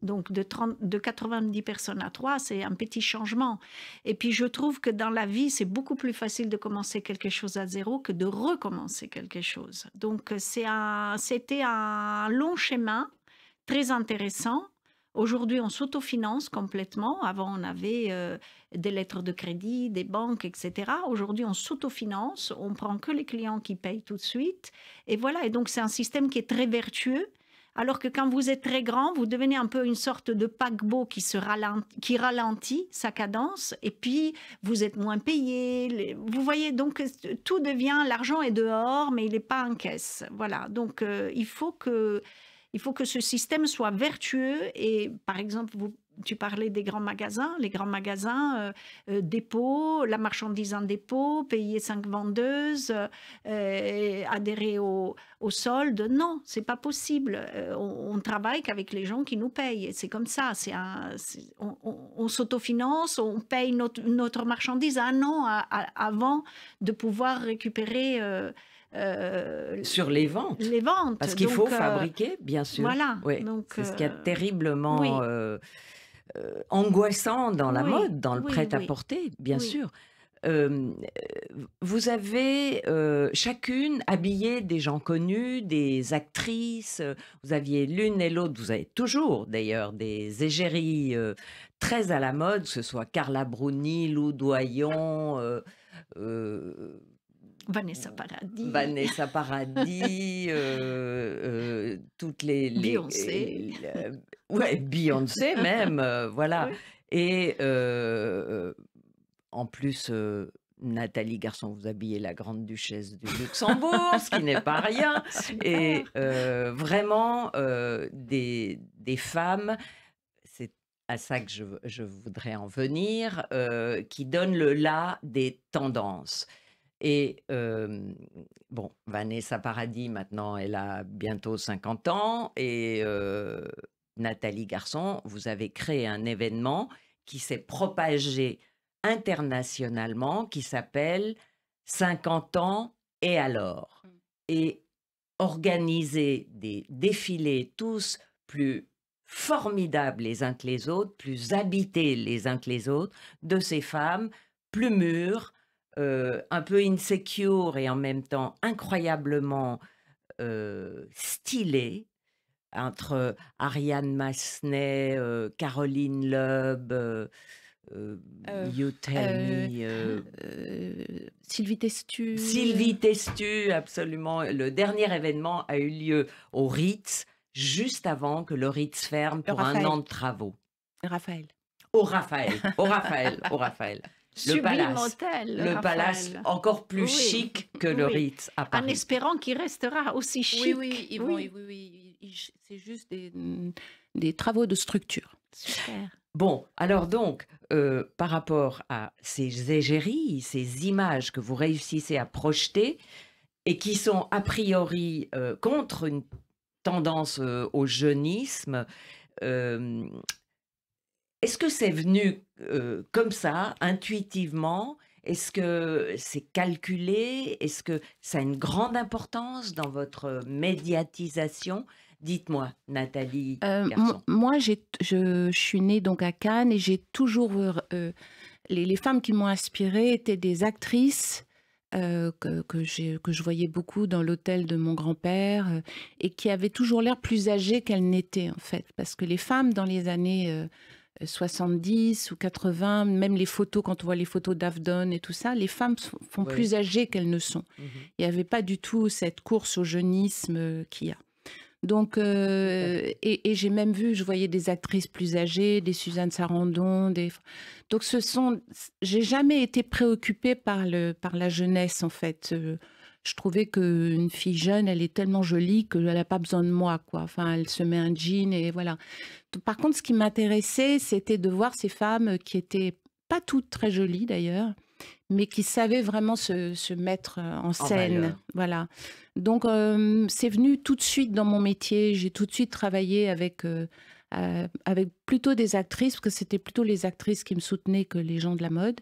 [SPEAKER 4] Donc de 90 personnes à 3, c'est un petit changement. Et puis je trouve que dans la vie, c'est beaucoup plus facile de commencer quelque chose à zéro que de recommencer quelque chose. Donc c'était un long chemin, très intéressant. Aujourd'hui, on s'autofinance complètement. Avant, on avait des lettres de crédit, des banques, etc. Aujourd'hui, on s'autofinance. On prend que les clients qui payent tout de suite. Et voilà. Et donc, c'est un système qui est très vertueux. Alors que quand vous êtes très grand, vous devenez un peu une sorte de paquebot qui ralentit sa cadence. Et puis, vous êtes moins payé. Vous voyez, donc, tout devient... L'argent est dehors, mais il n'est pas en caisse. Voilà. Donc, il faut que ce système soit vertueux et, par exemple, tu parlais des grands magasins. Les grands magasins, dépôt, la marchandise en dépôt, payer 5 vendeuses, adhérer au solde. Non, c'est pas possible. On travaille qu'avec les gens qui nous payent. C'est comme ça. On s'autofinance, on paye notre marchandise 1 an avant de pouvoir récupérer...
[SPEAKER 2] sur les ventes.
[SPEAKER 4] Les ventes.
[SPEAKER 2] Parce qu'il faut fabriquer, bien sûr.
[SPEAKER 4] Voilà.
[SPEAKER 2] Oui, c'est ce qui est terriblement angoissant dans la mode, dans le prêt-à-porter, bien sûr. Vous avez chacune habillé des gens connus, des actrices. Vous aviez l'une et l'autre, vous avez toujours d'ailleurs des égéries très à la mode, que ce soit Carla Bruni, Lou Doyon...
[SPEAKER 4] Vanessa Paradis.
[SPEAKER 2] Vanessa Paradis, toutes les
[SPEAKER 4] Beyoncé.
[SPEAKER 2] Ouais, Beyoncé même, voilà.
[SPEAKER 4] Oui.
[SPEAKER 2] Et en plus, Nathalie Garçon, vous habillez la grande duchesse du Luxembourg, ce qui n'est pas rien.
[SPEAKER 4] Super.
[SPEAKER 2] Et vraiment, des femmes, c'est à ça que je voudrais en venir, qui donnent le là des tendances. Et bon, Vanessa Paradis, maintenant, elle a bientôt 50 ans. Et Nathalie Garçon, vous avez créé un événement qui s'est propagé internationalement, qui s'appelle 50 ans et alors. Et organiser des défilés tous plus formidables les uns que les autres, plus habités les uns que les autres, de ces femmes plus mûres, un peu insecure et en même temps incroyablement stylée, entre Ariane Massenet, Caroline Loeb, You Tell Me,
[SPEAKER 3] Sylvie Testu.
[SPEAKER 2] Sylvie Testu, absolument. Le dernier événement a eu lieu au Ritz, juste avant que le Ritz ferme pour un an de travaux.
[SPEAKER 3] Raphaël.
[SPEAKER 2] Au Raphaël.
[SPEAKER 4] Sublime hôtel,
[SPEAKER 2] le palace encore plus chic que le Ritz à Paris.
[SPEAKER 4] En espérant qu'il restera aussi chic.
[SPEAKER 3] Oui. C'est juste des travaux de structure.
[SPEAKER 4] Super.
[SPEAKER 2] Bon, alors donc, par rapport à ces égéries, ces images que vous réussissez à projeter et qui sont a priori contre une tendance au jeunisme, est-ce que c'est venu comme ça, intuitivement? Est-ce que c'est calculé? Est-ce que ça a une grande importance dans votre médiatisation? Dites-moi, Nathalie Garçon.
[SPEAKER 3] Moi, je suis née donc à Cannes et j'ai toujours... les femmes qui m'ont inspirée étaient des actrices que je voyais beaucoup dans l'hôtel de mon grand-père et qui avaient toujours l'air plus âgées qu'elles n'étaient, en fait. Parce que les femmes, dans les années 70 ou 80, même les photos, quand on voit les photos d'Avdon et tout ça, les femmes font plus âgées qu'elles ne sont. Il n'y avait pas du tout cette course au jeunisme qu'il y a. Donc, et j'ai même vu, je voyais des actrices plus âgées, des Suzanne Sarandon, donc j'ai jamais été préoccupée par la jeunesse, en fait. Je trouvais qu'une fille jeune, elle est tellement jolie qu'elle n'a pas besoin de moi, quoi. Enfin, elle se met un jean et voilà. Par contre, ce qui m'intéressait, c'était de voir ces femmes qui étaient pas toutes très jolies d'ailleurs, mais qui savaient vraiment se mettre en scène.
[SPEAKER 2] Valeur.
[SPEAKER 3] Voilà. Donc, c'est venu tout de suite dans mon métier. J'ai tout de suite travaillé avec plutôt des actrices, parce que c'était plutôt les actrices qui me soutenaient que les gens de la mode.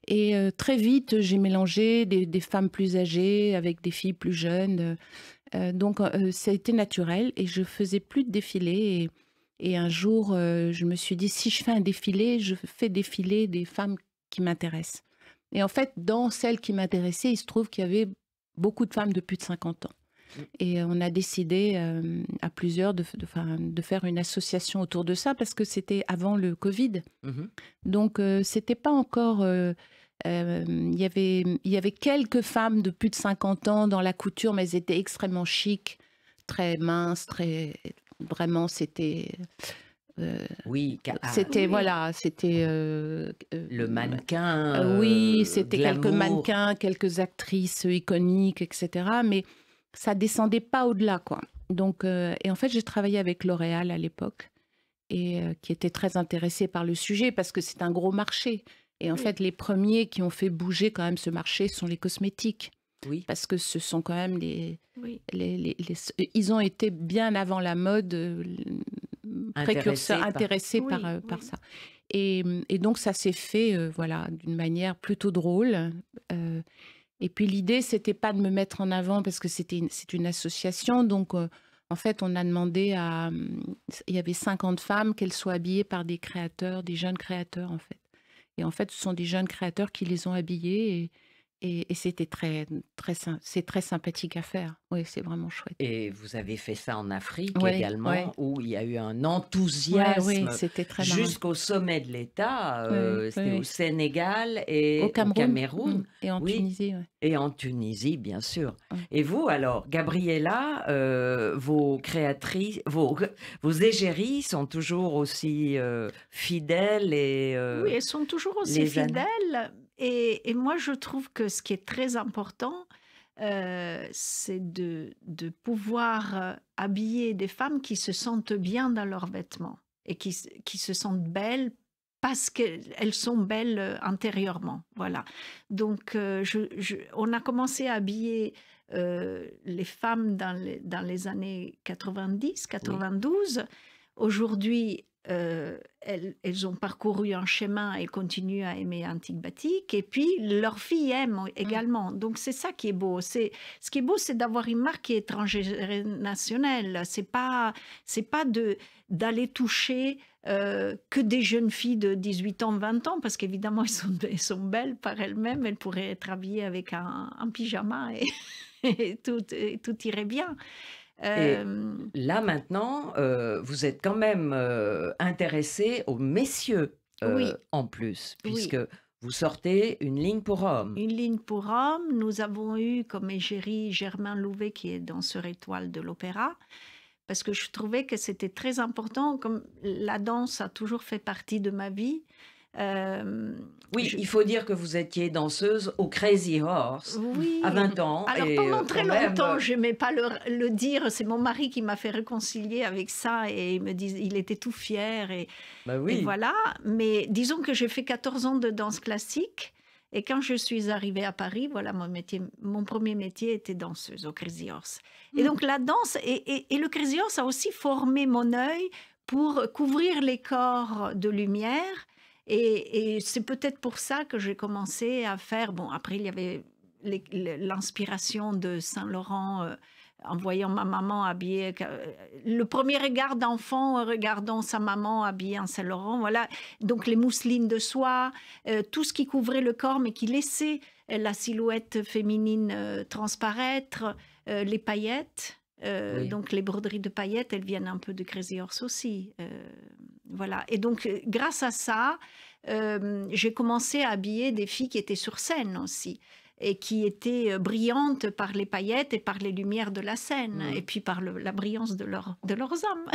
[SPEAKER 3] Et très vite, j'ai mélangé des femmes plus âgées avec des filles plus jeunes. Donc, ça a été naturel et je faisais plus de défilés. Et un jour, je me suis dit, si je fais un défilé, je fais défiler des femmes qui m'intéressent. Et en fait, dans celles qui m'intéressaient, il se trouve qu'il y avait beaucoup de femmes de plus de 50 ans. Et on a décidé à plusieurs de faire une association autour de ça parce que c'était avant le Covid. Donc, c'était pas encore... il y avait quelques femmes de plus de 50 ans dans la couture, mais elles étaient extrêmement chic, très minces, vraiment, c'était...
[SPEAKER 2] Oui,
[SPEAKER 3] c'était voilà, c'était
[SPEAKER 2] le mannequin.
[SPEAKER 3] oui, c'était quelques
[SPEAKER 2] glamour.
[SPEAKER 3] mannequins, quelques actrices iconiques, etc. Mais ça descendait pas au-delà, quoi. Donc, et en fait, j'ai travaillé avec L'Oréal à l'époque et qui était très intéressé par le sujet parce que c'est un gros marché. Et en fait, les premiers qui ont fait bouger quand même ce marché sont les cosmétiques.
[SPEAKER 2] Oui.
[SPEAKER 3] Parce que ce sont quand même
[SPEAKER 4] Oui.
[SPEAKER 3] ils ont été bien avant la mode précurseurs, intéressés
[SPEAKER 4] Oui,
[SPEAKER 3] par
[SPEAKER 4] oui.
[SPEAKER 3] ça. Et donc, ça s'est fait voilà, d'une manière plutôt drôle. Et puis, l'idée, c'était pas de me mettre en avant parce que c'est une association. Donc, en fait, on a demandé il y avait 50 femmes qu'elles soient habillées par des créateurs, des jeunes créateurs, en fait. Et en fait, ce sont des jeunes créateurs qui les ont habillées et c'était c'est très sympathique à faire. Oui, c'est vraiment chouette.
[SPEAKER 2] Et vous avez fait ça en Afrique
[SPEAKER 3] Ouais,
[SPEAKER 2] également,
[SPEAKER 3] ouais.
[SPEAKER 2] où il y a eu un
[SPEAKER 3] Ouais,
[SPEAKER 2] enthousiasme
[SPEAKER 3] c'était très marrant.
[SPEAKER 2] jusqu'au sommet de l'État.
[SPEAKER 3] Ouais,
[SPEAKER 2] C'était
[SPEAKER 3] ouais.
[SPEAKER 2] au Sénégal et
[SPEAKER 3] Au
[SPEAKER 2] au
[SPEAKER 3] Cameroun
[SPEAKER 2] Cameroun.
[SPEAKER 3] et en
[SPEAKER 2] Oui,
[SPEAKER 3] Tunisie. Ouais.
[SPEAKER 2] et en Tunisie, bien sûr.
[SPEAKER 3] Ouais.
[SPEAKER 2] Et vous, alors, Gabriella, vos créatrices, vos égéries sont toujours aussi fidèles et
[SPEAKER 4] Oui, elles sont toujours aussi
[SPEAKER 2] les années.
[SPEAKER 4] fidèles. Et moi, je trouve que ce qui est très important, c'est de pouvoir habiller des femmes qui se sentent bien dans leurs vêtements et qui se sentent belles parce qu'elles sont belles intérieurement. Voilà. Donc, on a commencé à habiller les femmes dans les années 90, 92. Aujourd'hui, elles ont parcouru un chemin et continuent à aimer Antique Batik. Et puis, leurs filles aiment également. Donc, c'est ça qui est beau. Ce qui est beau, c'est d'avoir une marque qui est transgénérationnelle. C'est pas d'aller toucher que des jeunes filles de 18 ans, 20 ans, parce qu'évidemment, elles sont belles par elles-mêmes. Elles pourraient être habillées avec un pyjama et tout irait bien.
[SPEAKER 2] Et là, maintenant, vous êtes quand même intéressé aux messieurs
[SPEAKER 4] Oui,
[SPEAKER 2] en plus,
[SPEAKER 4] oui.
[SPEAKER 2] puisque vous sortez une ligne pour hommes.
[SPEAKER 4] Une ligne pour hommes. Nous avons eu comme égérie Germain Louvet, qui est danseur étoile de l'opéra, parce que je trouvais que c'était très important, comme la danse a toujours fait partie de ma vie.
[SPEAKER 2] Oui, il faut dire que vous étiez danseuse au Crazy Horse
[SPEAKER 4] Oui.
[SPEAKER 2] à 20 ans.
[SPEAKER 4] Alors
[SPEAKER 2] et
[SPEAKER 4] pendant très
[SPEAKER 2] quand même,
[SPEAKER 4] longtemps, je n'aimais pas le dire. C'est mon mari qui m'a fait réconcilier avec ça et il me dit, il était tout fier
[SPEAKER 2] bah
[SPEAKER 4] et
[SPEAKER 2] oui.
[SPEAKER 4] voilà. Mais disons que j'ai fait 14 ans de danse classique et quand je suis arrivée à Paris, voilà, mon premier métier était danseuse au Crazy Horse. Et donc la danse et le Crazy Horse a aussi formé mon œil pour couvrir les corps de lumière. Et c'est peut-être pour ça que j'ai commencé à faire... Bon, après, il y avait l'inspiration de Saint-Laurent en voyant ma maman habillée. Le premier regard d'enfant regardant sa maman habillée en Saint-Laurent, voilà. Donc, les mousselines de soie, tout ce qui couvrait le corps, mais qui laissait la silhouette féminine transparaître, les paillettes.
[SPEAKER 2] Oui.
[SPEAKER 4] Donc les broderies de paillettes, elles viennent un peu de Crazy Horse aussi. Voilà. Et donc, grâce à ça, j'ai commencé à habiller des filles qui étaient sur scène aussi et qui étaient brillantes par les paillettes et par les lumières de la scène et puis par la brillance de leurs âmes.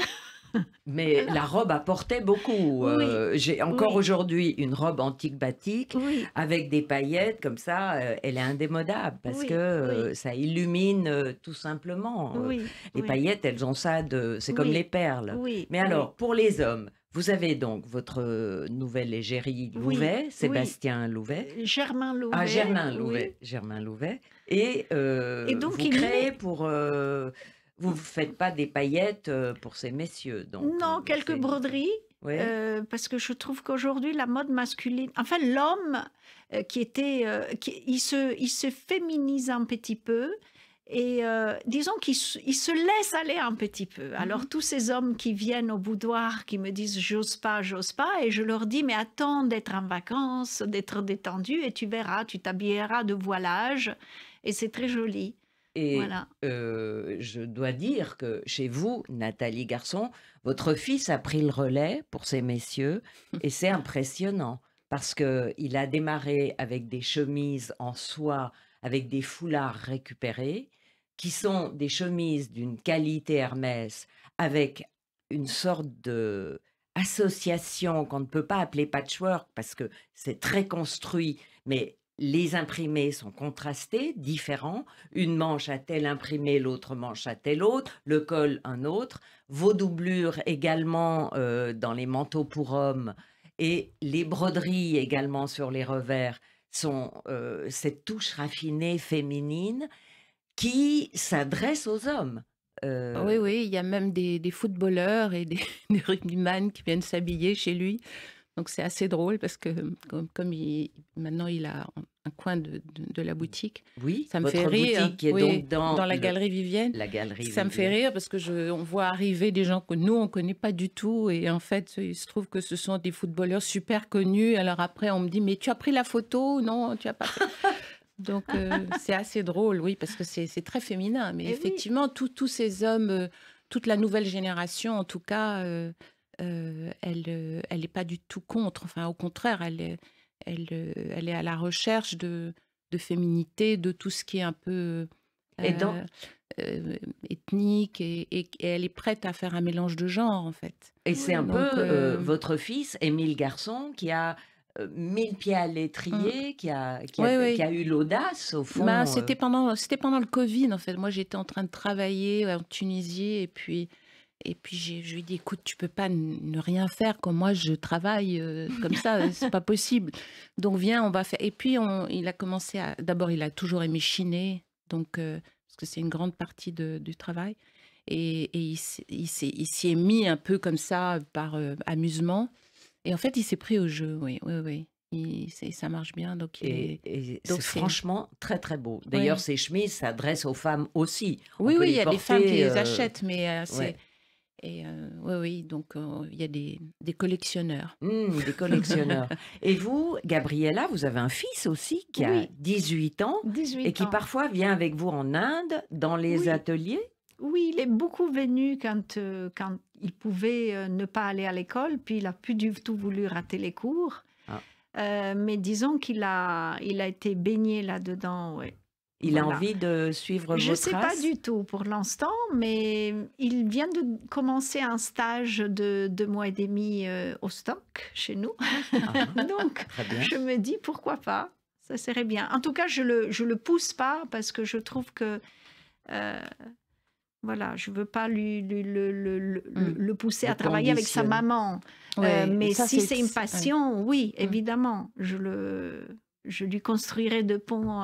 [SPEAKER 2] Mais la robe apportait beaucoup.
[SPEAKER 4] Oui,
[SPEAKER 2] J'ai encore
[SPEAKER 4] oui.
[SPEAKER 2] aujourd'hui une robe antique batik
[SPEAKER 4] Oui,
[SPEAKER 2] avec des paillettes comme ça. Elle est indémodable parce
[SPEAKER 4] Oui,
[SPEAKER 2] que
[SPEAKER 4] oui.
[SPEAKER 2] ça illumine tout simplement.
[SPEAKER 4] oui,
[SPEAKER 2] Les
[SPEAKER 4] oui,
[SPEAKER 2] paillettes, elles ont ça c'est comme
[SPEAKER 4] Oui,
[SPEAKER 2] les perles.
[SPEAKER 4] oui,
[SPEAKER 2] Mais
[SPEAKER 4] oui.
[SPEAKER 2] alors, pour les hommes, vous avez donc votre nouvelle égérie
[SPEAKER 4] Oui,
[SPEAKER 2] Louvet,
[SPEAKER 4] oui.
[SPEAKER 2] Sébastien Louvet.
[SPEAKER 4] Germain Louvet.
[SPEAKER 2] Ah, Germain
[SPEAKER 4] oui.
[SPEAKER 2] Louvet. Germain Louvet. Et
[SPEAKER 4] donc,
[SPEAKER 2] vous
[SPEAKER 4] il
[SPEAKER 2] créez
[SPEAKER 4] met-
[SPEAKER 2] pour... vous ne faites pas des paillettes pour ces messieurs, donc.
[SPEAKER 4] Non, quelques broderies.
[SPEAKER 2] Oui.
[SPEAKER 4] Parce que je trouve qu'aujourd'hui, la mode masculine, enfin l'homme il se féminise un petit peu Et disons il se laisse aller un petit peu. Alors, tous ces hommes qui viennent au boudoir, qui me disent j'ose pas, et je leur dis mais attends d'être en vacances, d'être détendu, et tu verras, tu t'habilleras de voilage, et c'est très joli.
[SPEAKER 2] Et
[SPEAKER 4] Voilà.
[SPEAKER 2] je dois dire que chez vous, Nathalie Garçon, votre fils a pris le relais pour ces messieurs et c'est impressionnant parce qu'il a démarré avec des chemises en soie, avec des foulards récupérés, qui sont des chemises d'une qualité Hermès, avec une sorte de association qu'on ne peut pas appeler patchwork parce que c'est très construit, mais les imprimés sont contrastés, différents. Une manche a tel imprimé, l'autre manche a tel autre, le col un autre. Vos doublures également dans les manteaux pour hommes et les broderies également sur les revers sont cette touche raffinée féminine qui s'adresse aux hommes.
[SPEAKER 3] Oui, oui, il y a même des footballeurs et des rugbyman qui viennent s'habiller chez lui. Donc c'est assez drôle parce que maintenant il a un coin de la boutique.
[SPEAKER 2] Oui,
[SPEAKER 3] Ça me
[SPEAKER 2] votre
[SPEAKER 3] fait rire.
[SPEAKER 2] boutique qui est
[SPEAKER 3] Oui,
[SPEAKER 2] donc dans
[SPEAKER 3] dans la
[SPEAKER 2] le-
[SPEAKER 3] galerie Vivienne.
[SPEAKER 2] la galerie
[SPEAKER 3] Ça me fait
[SPEAKER 2] Vivienne.
[SPEAKER 3] rire parce que on voit arriver des gens que nous on connaît pas du tout et en fait il se trouve que ce sont des footballeurs super connus. Alors après on me dit mais tu as pris la photo? Non, tu as pas fait. Donc c'est assez drôle, oui, parce que c'est très féminin. Mais
[SPEAKER 4] Et oui.
[SPEAKER 3] effectivement, tous ces hommes, toute la nouvelle génération, en tout cas, elle n'est pas du tout contre. Enfin, au contraire, elle est à la recherche de féminité, de tout ce qui est un peu
[SPEAKER 2] Et dans-
[SPEAKER 3] ethnique, et elle est prête à faire un mélange de genres, en fait.
[SPEAKER 2] Et c'est un
[SPEAKER 3] Donc,
[SPEAKER 2] peu votre fils, Émile Garçon, qui a mis le pied à l'étrier, qui a
[SPEAKER 3] Oui.
[SPEAKER 2] eu l'audace, au fond.
[SPEAKER 3] Bah, c'était pendant le Covid, en fait. Moi, j'étais en train de travailler en Tunisie et puis je lui ai dit, écoute, tu peux pas ne rien faire comme moi je travaille comme ça, c'est pas possible. Donc viens, on va faire. Et puis il a commencé à. D'abord, il a toujours aimé chiner, donc parce que c'est une grande partie du travail. Et il s'y est mis un peu comme ça par amusement. Et en fait, il s'est pris au jeu. Oui. Ça marche bien, donc
[SPEAKER 2] Et
[SPEAKER 3] donc
[SPEAKER 2] c'est franchement très très beau. D'ailleurs,
[SPEAKER 3] Oui.
[SPEAKER 2] ces chemises s'adressent aux femmes aussi. On
[SPEAKER 3] Oui,
[SPEAKER 2] peut
[SPEAKER 3] il
[SPEAKER 2] les
[SPEAKER 3] y a des femmes qui
[SPEAKER 2] porter,
[SPEAKER 3] les achètent, mais c'est.
[SPEAKER 2] ouais.
[SPEAKER 3] Et oui, donc il y a des collectionneurs.
[SPEAKER 2] Des collectionneurs. Et vous, Gabriella, vous avez un fils aussi qui a
[SPEAKER 4] Oui.
[SPEAKER 2] 18 ans
[SPEAKER 4] 18
[SPEAKER 2] et qui
[SPEAKER 4] ans.
[SPEAKER 2] parfois vient avec vous en Inde, dans les
[SPEAKER 4] Oui.
[SPEAKER 2] ateliers.
[SPEAKER 4] Oui, il est beaucoup venu quand il pouvait ne pas aller à l'école, puis il a plus du tout voulu rater les cours. Mais disons qu'il a été baigné là-dedans, ouais.
[SPEAKER 2] Il a
[SPEAKER 4] Voilà.
[SPEAKER 2] envie de suivre
[SPEAKER 4] Je
[SPEAKER 2] vos
[SPEAKER 4] ne sais pas
[SPEAKER 2] traces.
[SPEAKER 4] du tout pour l'instant, mais il vient de commencer un stage de 2 mois et demi au stock chez nous.
[SPEAKER 2] Ah,
[SPEAKER 4] Donc,
[SPEAKER 2] très bien.
[SPEAKER 4] je me dis pourquoi pas, ça serait bien. En tout cas, je le pousse pas parce que je trouve que voilà, je veux pas le pousser
[SPEAKER 2] Le
[SPEAKER 4] à travailler avec sa
[SPEAKER 2] conditionner.
[SPEAKER 4] maman.
[SPEAKER 3] Ouais,
[SPEAKER 4] Mais
[SPEAKER 3] ça,
[SPEAKER 4] si c'est une
[SPEAKER 3] ouais.
[SPEAKER 4] passion, oui, évidemment, je lui construirai des ponts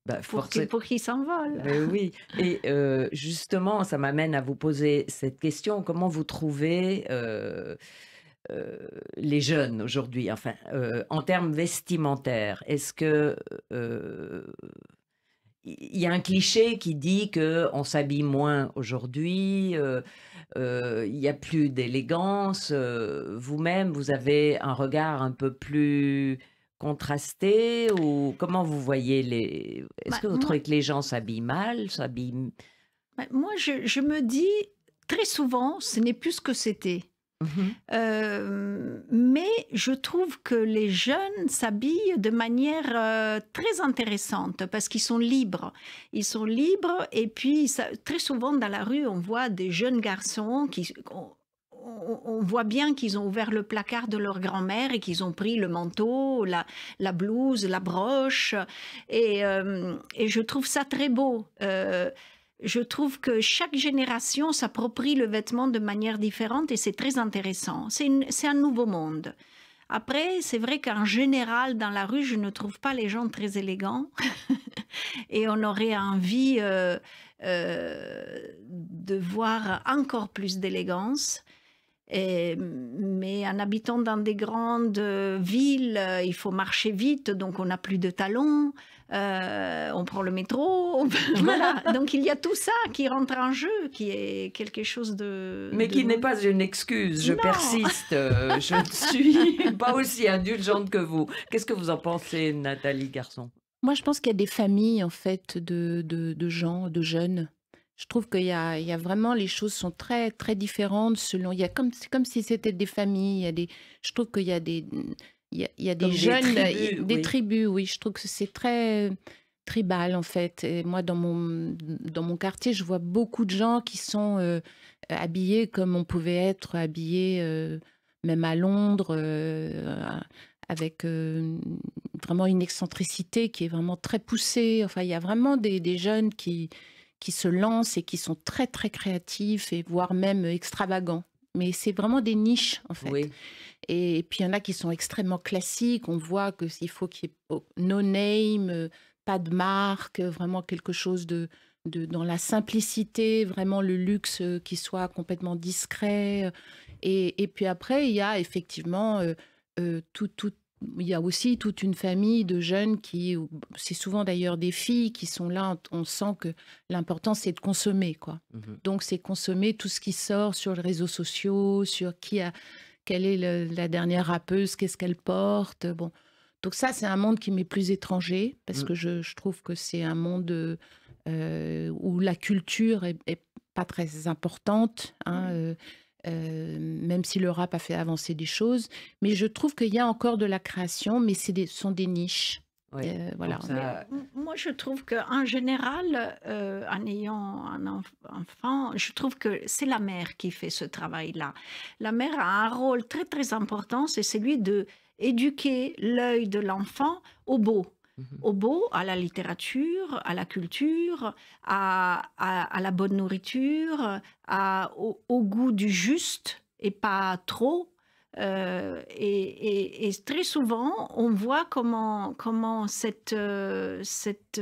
[SPEAKER 2] Bah,
[SPEAKER 4] pour qu'il s'envole.
[SPEAKER 2] Oui, et justement, ça m'amène à vous poser cette question. Comment vous trouvez les jeunes aujourd'hui, enfin, en termes vestimentaires? Est-ce que il y a un cliché qui dit qu'on s'habille moins aujourd'hui, il n'y a plus d'élégance. Vous-même, vous avez un regard un peu plus contrasté ou comment vous voyez les... Est-ce
[SPEAKER 4] Bah,
[SPEAKER 2] que vous
[SPEAKER 4] moi,
[SPEAKER 2] trouvez que les gens s'habillent mal, s'habillent...
[SPEAKER 4] moi, je me dis très souvent, ce n'est plus ce que c'était. Mais je trouve que les jeunes s'habillent de manière très intéressante parce qu'ils sont libres. Ils sont libres et puis très souvent dans la rue, on voit des jeunes garçons on voit bien qu'ils ont ouvert le placard de leur grand-mère et qu'ils ont pris le manteau, la blouse, la broche. Et je trouve ça très beau. Je trouve que chaque génération s'approprie le vêtement de manière différente et c'est très intéressant. C'est un nouveau monde. Après, c'est vrai qu'en général, dans la rue, je ne trouve pas les gens très élégants et on aurait envie de voir encore plus d'élégance. Mais en habitant dans des grandes villes, il faut marcher vite, donc on n'a plus de talons. on prend le métro, voilà. Donc il y a tout ça qui rentre en jeu, qui est quelque chose
[SPEAKER 2] Mais
[SPEAKER 4] de
[SPEAKER 2] qui n'est
[SPEAKER 4] nouveau.
[SPEAKER 2] pas une excuse, je
[SPEAKER 4] Non,
[SPEAKER 2] persiste, je ne suis pas aussi indulgente que vous. Qu'est-ce que vous en pensez, Nathalie Garçon?
[SPEAKER 3] Moi, je pense qu'il y a des familles, en fait, de gens, de jeunes. Je trouve qu'il y a vraiment, les choses sont très, très différentes selon. C'est comme si c'était des familles. Je trouve qu'il y a il y a des
[SPEAKER 2] Comme des
[SPEAKER 3] jeunes,
[SPEAKER 2] tribus,
[SPEAKER 3] des
[SPEAKER 2] oui.
[SPEAKER 3] tribus, oui. Je trouve que c'est très tribal, en fait. Et moi, dans mon quartier, je vois beaucoup de gens qui sont habillés comme on pouvait être habillé, même à Londres, avec vraiment une excentricité qui est vraiment très poussée. Enfin, il y a vraiment des jeunes qui se lancent et qui sont très, très créatifs et voire même extravagants. Mais c'est vraiment des niches, en fait.
[SPEAKER 2] Oui,
[SPEAKER 3] Et puis, il y en a qui sont extrêmement classiques. On voit qu'il faut qu'il y ait no name, pas de marque, vraiment quelque chose dans la simplicité, vraiment le luxe qui soit complètement discret. Et puis après, il y a effectivement tout, il y a aussi toute une famille de jeunes c'est souvent d'ailleurs des filles qui sont là, on sent que l'important c'est de consommer, quoi.
[SPEAKER 2] mhm.
[SPEAKER 3] Donc c'est consommer tout ce qui sort sur les réseaux sociaux, sur quelle est la dernière rappeuse, qu'est-ce qu'elle porte. Bon. Donc ça, c'est un monde qui m'est plus étranger, parce
[SPEAKER 2] Mm.
[SPEAKER 3] que je trouve que c'est un monde où la culture est pas très importante, hein, même si le rap a fait avancer des choses. Mais je trouve qu'il y a encore de la création, mais ce sont des niches.
[SPEAKER 2] Oui.
[SPEAKER 3] Voilà.
[SPEAKER 2] Donc
[SPEAKER 4] Mais
[SPEAKER 2] ça,
[SPEAKER 4] moi, je trouve qu'en général, en ayant un enfant, je trouve que c'est la mère qui fait ce travail-là. La mère a un rôle très, très important, c'est celui de éduquer l'œil de l'enfant au beau.
[SPEAKER 2] mhm.
[SPEAKER 4] Au beau, à la littérature, à la culture, à la bonne nourriture, au goût du juste et pas trop. Et très souvent, on voit comment cette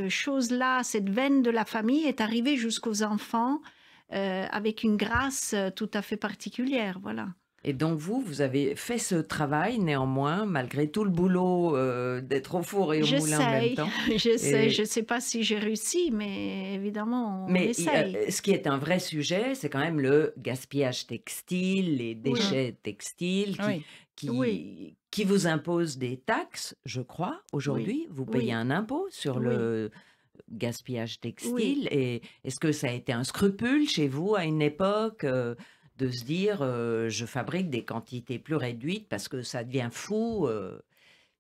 [SPEAKER 4] chose-là, cette veine de la famille est arrivée jusqu'aux enfants avec une grâce tout à fait particulière. Voilà.
[SPEAKER 2] Et donc vous avez fait ce travail néanmoins, malgré tout le boulot d'être au four et au moulin en même
[SPEAKER 4] J'essaye,
[SPEAKER 2] temps.
[SPEAKER 4] j'essaye. Je
[SPEAKER 2] Et
[SPEAKER 4] ne sais pas si j'ai réussi, mais évidemment, on
[SPEAKER 2] Mais
[SPEAKER 4] essaye.
[SPEAKER 2] ce qui est un vrai sujet, c'est quand même le gaspillage textile, les
[SPEAKER 4] Oui,
[SPEAKER 2] déchets textiles
[SPEAKER 3] Oui.
[SPEAKER 4] oui,
[SPEAKER 2] qui vous imposent des taxes, je crois,
[SPEAKER 4] oui,
[SPEAKER 2] aujourd'hui. Vous payez
[SPEAKER 4] oui,
[SPEAKER 2] un impôt sur
[SPEAKER 4] oui,
[SPEAKER 2] le gaspillage
[SPEAKER 4] oui.
[SPEAKER 2] textile. Et est-ce que ça a été un scrupule chez vous à une époque de se dire je fabrique des quantités plus réduites parce que ça devient fou,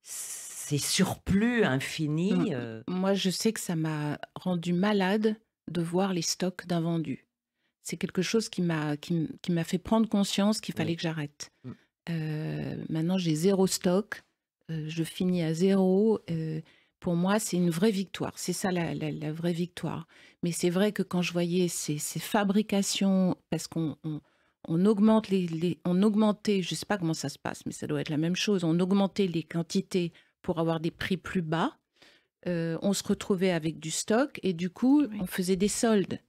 [SPEAKER 2] ces surplus
[SPEAKER 3] M-
[SPEAKER 2] infinis
[SPEAKER 3] Moi, je sais que ça m'a rendu malade de voir les stocks d'invendus. C'est quelque chose qui m'a fait prendre conscience qu'il fallait
[SPEAKER 2] Oui.
[SPEAKER 3] que j'arrête.
[SPEAKER 2] Mm.
[SPEAKER 3] Maintenant, j'ai zéro stock. Je finis à zéro. Pour moi, c'est une vraie victoire. C'est ça la vraie victoire. Mais c'est vrai que quand je voyais ces fabrications, parce on augmente on augmentait, je ne sais pas comment ça se passe, mais ça doit être la même chose, on augmentait les quantités pour avoir des prix plus bas. On se retrouvait avec du stock et du coup,
[SPEAKER 4] Oui.
[SPEAKER 3] on faisait des soldes.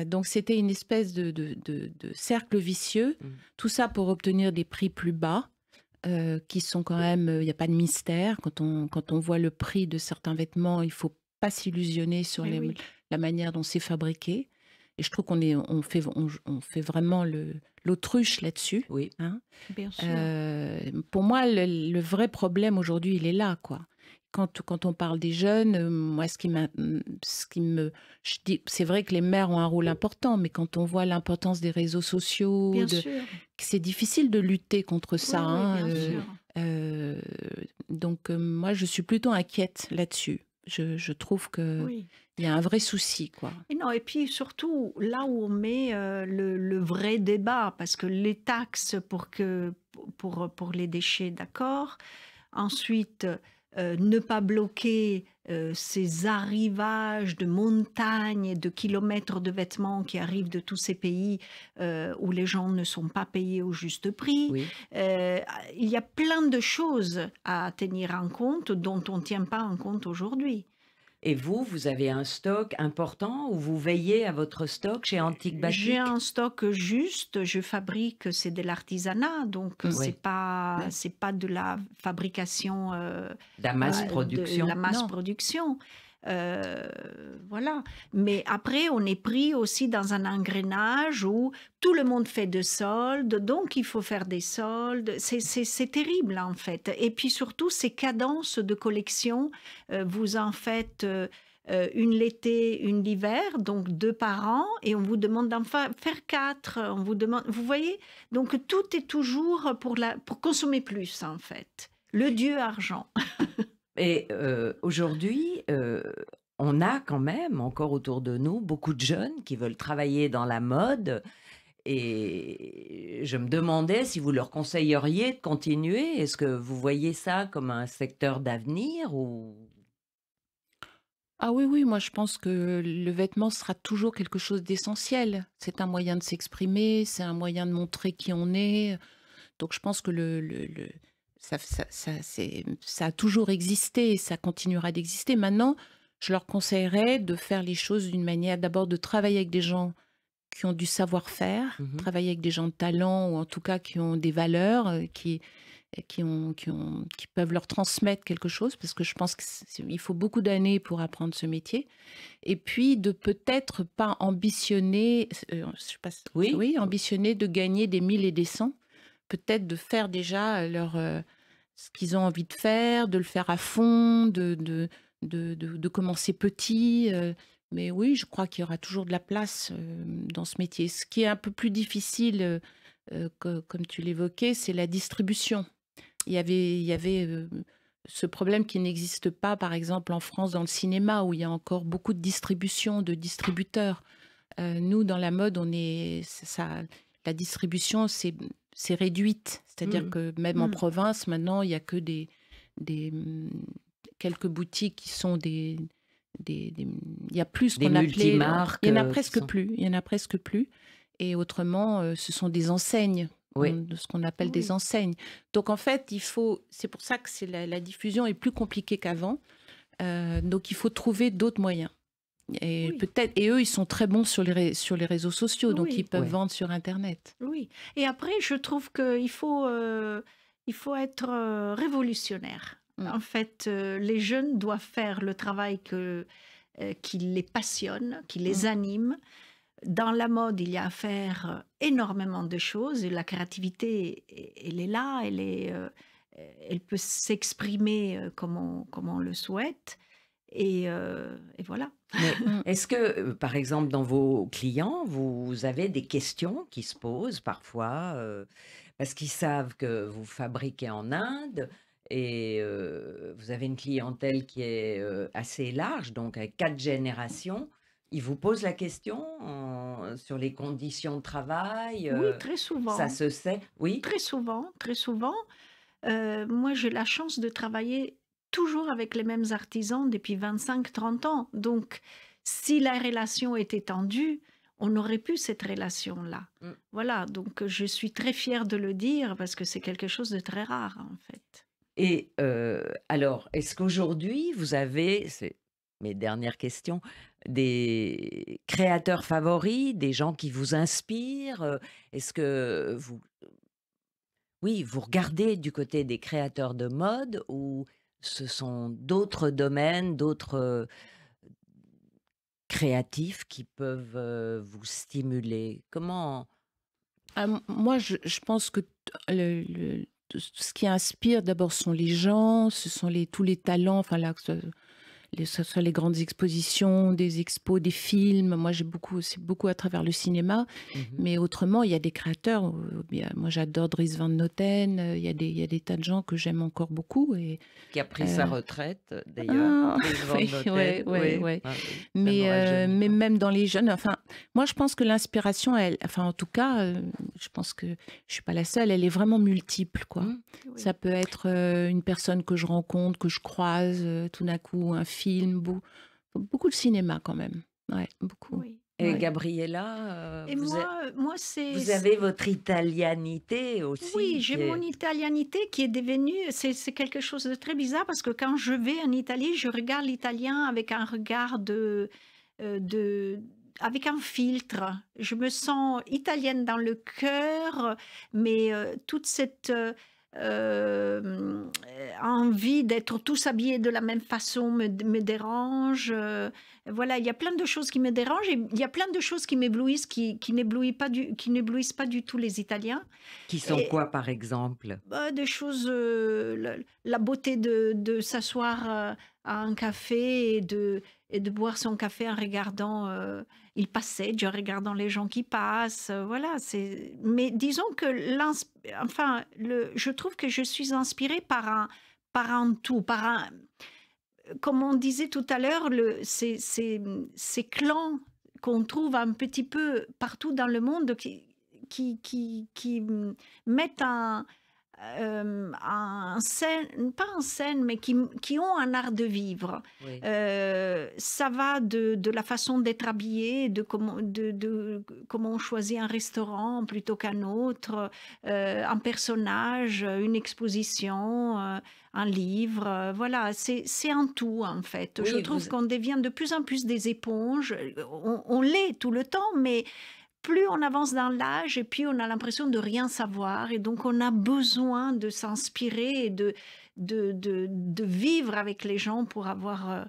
[SPEAKER 3] Donc, c'était une espèce de cercle vicieux.
[SPEAKER 2] Mm.
[SPEAKER 3] Tout ça pour obtenir des prix plus bas, qui sont quand même, il n'y a pas de mystère. Quand on voit le prix de certains vêtements, il ne faut pas s'illusionner sur
[SPEAKER 4] Mais oui,
[SPEAKER 3] la manière dont c'est fabriqué. Et je trouve on fait vraiment l'autruche là-dessus.
[SPEAKER 2] Oui.
[SPEAKER 3] Hein.
[SPEAKER 4] bien sûr.
[SPEAKER 3] Pour moi, le vrai problème aujourd'hui, il est là, quoi. Quand on parle des jeunes, moi, je dis, c'est vrai que les mères ont un rôle important, mais quand on voit l'importance des réseaux sociaux,
[SPEAKER 4] Bien sûr.
[SPEAKER 3] c'est difficile de lutter contre ça.
[SPEAKER 4] Oui, oui,
[SPEAKER 3] Hein,
[SPEAKER 4] bien sûr.
[SPEAKER 3] donc, moi, je suis plutôt inquiète là-dessus. Je trouve qu'il
[SPEAKER 4] Oui.
[SPEAKER 3] y a un vrai souci, quoi.
[SPEAKER 4] Et non, et puis surtout, là où on met le vrai débat, parce que les taxes pour les déchets, d'accord. Ensuite, ne pas bloquer ces arrivages de montagnes et de kilomètres de vêtements qui arrivent de tous ces pays où les gens ne sont pas payés au juste prix.
[SPEAKER 2] Oui.
[SPEAKER 4] Il y a plein de choses à tenir en compte dont on ne tient pas en compte aujourd'hui.
[SPEAKER 2] Et vous, vous avez un stock important ou vous veillez à votre stock chez Antique
[SPEAKER 4] J'ai
[SPEAKER 2] Batik?
[SPEAKER 4] un stock juste, je fabrique, c'est de l'artisanat, donc
[SPEAKER 3] Mm.
[SPEAKER 2] Oui,
[SPEAKER 3] Ouais.
[SPEAKER 4] c'est pas de la fabrication,
[SPEAKER 2] la masse
[SPEAKER 4] de la
[SPEAKER 2] production.
[SPEAKER 4] masse
[SPEAKER 3] Non.
[SPEAKER 4] production. Euh, voilà. Mais après, on est pris aussi dans un engrenage où tout le monde fait de soldes, donc il faut faire des soldes. C'est terrible en fait. Et puis surtout, ces cadences de collection, vous en faites une l'été, une l'hiver, donc 2 par an, et on vous demande d'en faire 4. On vous demande, vous voyez? Donc tout est toujours pour consommer plus en fait. Le dieu argent.
[SPEAKER 2] Et aujourd'hui, on a quand même encore autour de nous beaucoup de jeunes qui veulent travailler dans la mode et je me demandais si vous leur conseilleriez de continuer. Est-ce que vous voyez ça comme un secteur d'avenir ou...
[SPEAKER 3] Ah oui, oui, moi je pense que le vêtement sera toujours quelque chose d'essentiel. C'est un moyen de s'exprimer, c'est un moyen de montrer qui on est. Donc je pense que ça a toujours existé et ça continuera d'exister. Maintenant, je leur conseillerais de faire les choses d'une manière, d'abord de travailler avec des gens qui ont du savoir-faire,
[SPEAKER 2] Mhm.
[SPEAKER 3] travailler avec des gens de talent ou en tout cas qui ont des valeurs, qui peuvent leur transmettre quelque chose, parce que je pense qu'il faut beaucoup d'années pour apprendre ce métier. Et puis de peut-être pas ambitionner, je sais pas,
[SPEAKER 2] Oui,
[SPEAKER 3] oui, ambitionner de gagner des 1000 et des 100, peut-être de faire déjà ce qu'ils ont envie de faire, de le faire à fond, de commencer petit. Mais oui, je crois qu'il y aura toujours de la place dans ce métier. Ce qui est un peu plus difficile, comme tu l'évoquais, c'est la distribution. Il y avait ce problème qui n'existe pas, par exemple, en France, dans le cinéma, où il y a encore beaucoup de distribution, de distributeurs. Nous, dans la mode, la distribution, c'est réduite. C'est-à-dire
[SPEAKER 2] Mhm.
[SPEAKER 3] que même en
[SPEAKER 4] Mm.
[SPEAKER 3] province, maintenant, il n'y a que des, quelques boutiques qui sont il y a plus ce
[SPEAKER 2] des
[SPEAKER 3] qu'on appelait,
[SPEAKER 2] multimarques
[SPEAKER 3] il y en a
[SPEAKER 2] qui
[SPEAKER 3] presque
[SPEAKER 2] sont...
[SPEAKER 3] plus, il y en a presque plus. Et autrement, ce sont des enseignes,
[SPEAKER 2] Oui,
[SPEAKER 3] de ce qu'on appelle des
[SPEAKER 4] Oui.
[SPEAKER 3] enseignes. Donc en fait, c'est pour ça que la diffusion est plus compliquée qu'avant. Donc il faut trouver d'autres moyens. Et
[SPEAKER 4] Oui.
[SPEAKER 3] peut-être, et eux, ils sont très bons sur les réseaux sociaux, donc ils
[SPEAKER 4] Oui.
[SPEAKER 3] peuvent
[SPEAKER 2] ouais.
[SPEAKER 3] vendre sur Internet.
[SPEAKER 4] Oui. Et après, je trouve il faut être révolutionnaire.
[SPEAKER 3] Mm.
[SPEAKER 4] En fait, les jeunes doivent faire le travail qui les passionne, qui les anime. Dans la mode, il y a à faire énormément de choses et la créativité, elle est là, elle peut s'exprimer comme on le souhaite. Et voilà.
[SPEAKER 2] Mais
[SPEAKER 3] Mm.
[SPEAKER 2] est-ce que, par exemple, dans vos clients, vous avez des questions qui se posent parfois parce qu'ils savent que vous fabriquez en Inde et vous avez une clientèle qui est assez large, donc avec 4 générations. Ils vous posent la question sur les conditions de travail,
[SPEAKER 4] Oui, très
[SPEAKER 2] ça
[SPEAKER 4] souvent.
[SPEAKER 2] se sait, oui?
[SPEAKER 4] Très souvent, très souvent. Moi, j'ai la chance de travailler toujours avec les mêmes artisans depuis 25-30 ans. Donc, si la relation était tendue, on aurait pu cette relation-là.
[SPEAKER 2] Mm.
[SPEAKER 4] Voilà, donc je suis très fière de le dire parce que c'est quelque chose de très rare, en fait.
[SPEAKER 2] Et alors, est-ce qu'aujourd'hui, vous avez, c'est mes dernières questions, des créateurs favoris, des gens qui vous inspirent? Est-ce que vous, oui, vous regardez du côté des créateurs de mode ou ce sont d'autres domaines, d'autres créatifs qui peuvent vous stimuler? Comment?
[SPEAKER 3] Moi, je pense que ce qui inspire d'abord sont les gens, ce sont tous les talents, enfin là, que ce soit les grandes expositions, des expos, des films. Moi, c'est beaucoup à travers le cinéma.
[SPEAKER 2] Mhm.
[SPEAKER 3] Mais autrement, il y a des créateurs. Moi, j'adore Dries Van Noten. Il y a des tas de gens que j'aime encore beaucoup.
[SPEAKER 2] Qui a pris sa
[SPEAKER 3] Euh,
[SPEAKER 2] retraite, d'ailleurs,
[SPEAKER 3] ah,
[SPEAKER 2] Dries Van
[SPEAKER 3] oui,
[SPEAKER 2] Noten,
[SPEAKER 3] ouais,
[SPEAKER 2] oui. Ah oui, ça ne
[SPEAKER 3] Mais,
[SPEAKER 2] rajeunit
[SPEAKER 3] mais
[SPEAKER 2] pas.
[SPEAKER 3] même dans les jeunes, enfin, moi, je pense que l'inspiration, enfin, en tout cas, je pense que je suis pas la seule. Elle est vraiment multiple, quoi.
[SPEAKER 2] Mm.
[SPEAKER 4] Oui.
[SPEAKER 3] Ça peut être une personne que je rencontre, que je croise, tout d'un coup, un film, beaucoup de cinéma quand même. Ouais, beaucoup.
[SPEAKER 4] Oui.
[SPEAKER 2] Et
[SPEAKER 3] Ouais.
[SPEAKER 2] Gabriella,
[SPEAKER 4] Et moi, c'est...
[SPEAKER 2] vous avez votre italianité
[SPEAKER 4] Oui,
[SPEAKER 2] aussi
[SPEAKER 4] j'ai
[SPEAKER 2] qui
[SPEAKER 4] mon
[SPEAKER 2] est...
[SPEAKER 4] italianité qui est devenue, c'est quelque chose de très bizarre parce que quand je vais en Italie, je regarde l'italien avec un regard de, avec un filtre. Je me sens italienne dans le cœur, mais toute cette envie d'être tous habillés de la même façon me dérange. Voilà, il y a plein de choses qui me dérangent et il y a plein de choses qui m'éblouissent, qui n'éblouissent pas du tout les Italiens.
[SPEAKER 2] Qui sont
[SPEAKER 4] Et
[SPEAKER 2] quoi, par exemple?
[SPEAKER 4] des choses, la beauté de s'asseoir à un café et de boire son café en regardant il passeggio, en regardant les gens qui passent. Voilà, mais disons que je trouve que je suis inspirée par un tout, comme on disait tout à l'heure, ces clans qu'on trouve un petit peu partout dans le monde qui mettent en scène, pas en scène, mais qui ont un art de vivre.
[SPEAKER 2] Oui.
[SPEAKER 4] Ça va de la façon d'être habillé, de comment on choisit un restaurant plutôt qu'un autre, un personnage, une exposition, un livre. Voilà, c'est un tout en fait. Je
[SPEAKER 2] Oui,
[SPEAKER 4] trouve qu'on devient de plus en plus des éponges. On l'est tout le temps, mais plus on avance dans l'âge et puis on a l'impression de rien savoir et donc on a besoin de s'inspirer et de vivre avec les gens pour avoir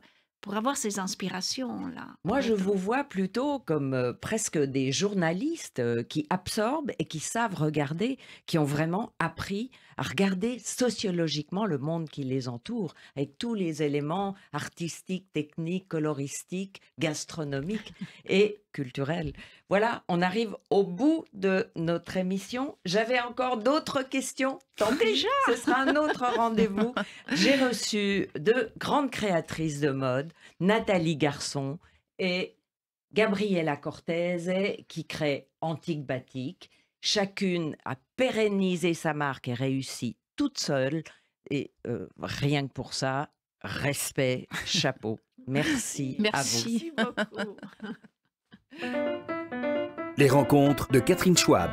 [SPEAKER 4] ces inspirations-là.
[SPEAKER 2] Moi, je vous vois plutôt comme presque des journalistes qui absorbent et qui savent regarder, qui ont vraiment appris à regarder sociologiquement le monde qui les entoure, avec tous les éléments artistiques, techniques, coloristiques, gastronomiques et culturels. Voilà, on arrive au bout de notre émission. J'avais encore d'autres questions. Tant pis,
[SPEAKER 4] Déjà?
[SPEAKER 2] ce sera un autre rendez-vous. J'ai reçu de grandes créatrices de mode, Nathalie Garçon et Gabriella Cortese, qui crée Antique Batik. Chacune a pérennisé sa marque et réussi toute seule. Et rien que pour ça, respect, chapeau. Merci à vous.
[SPEAKER 3] Merci.
[SPEAKER 4] Merci beaucoup.
[SPEAKER 5] Les rencontres de Catherine Schwab.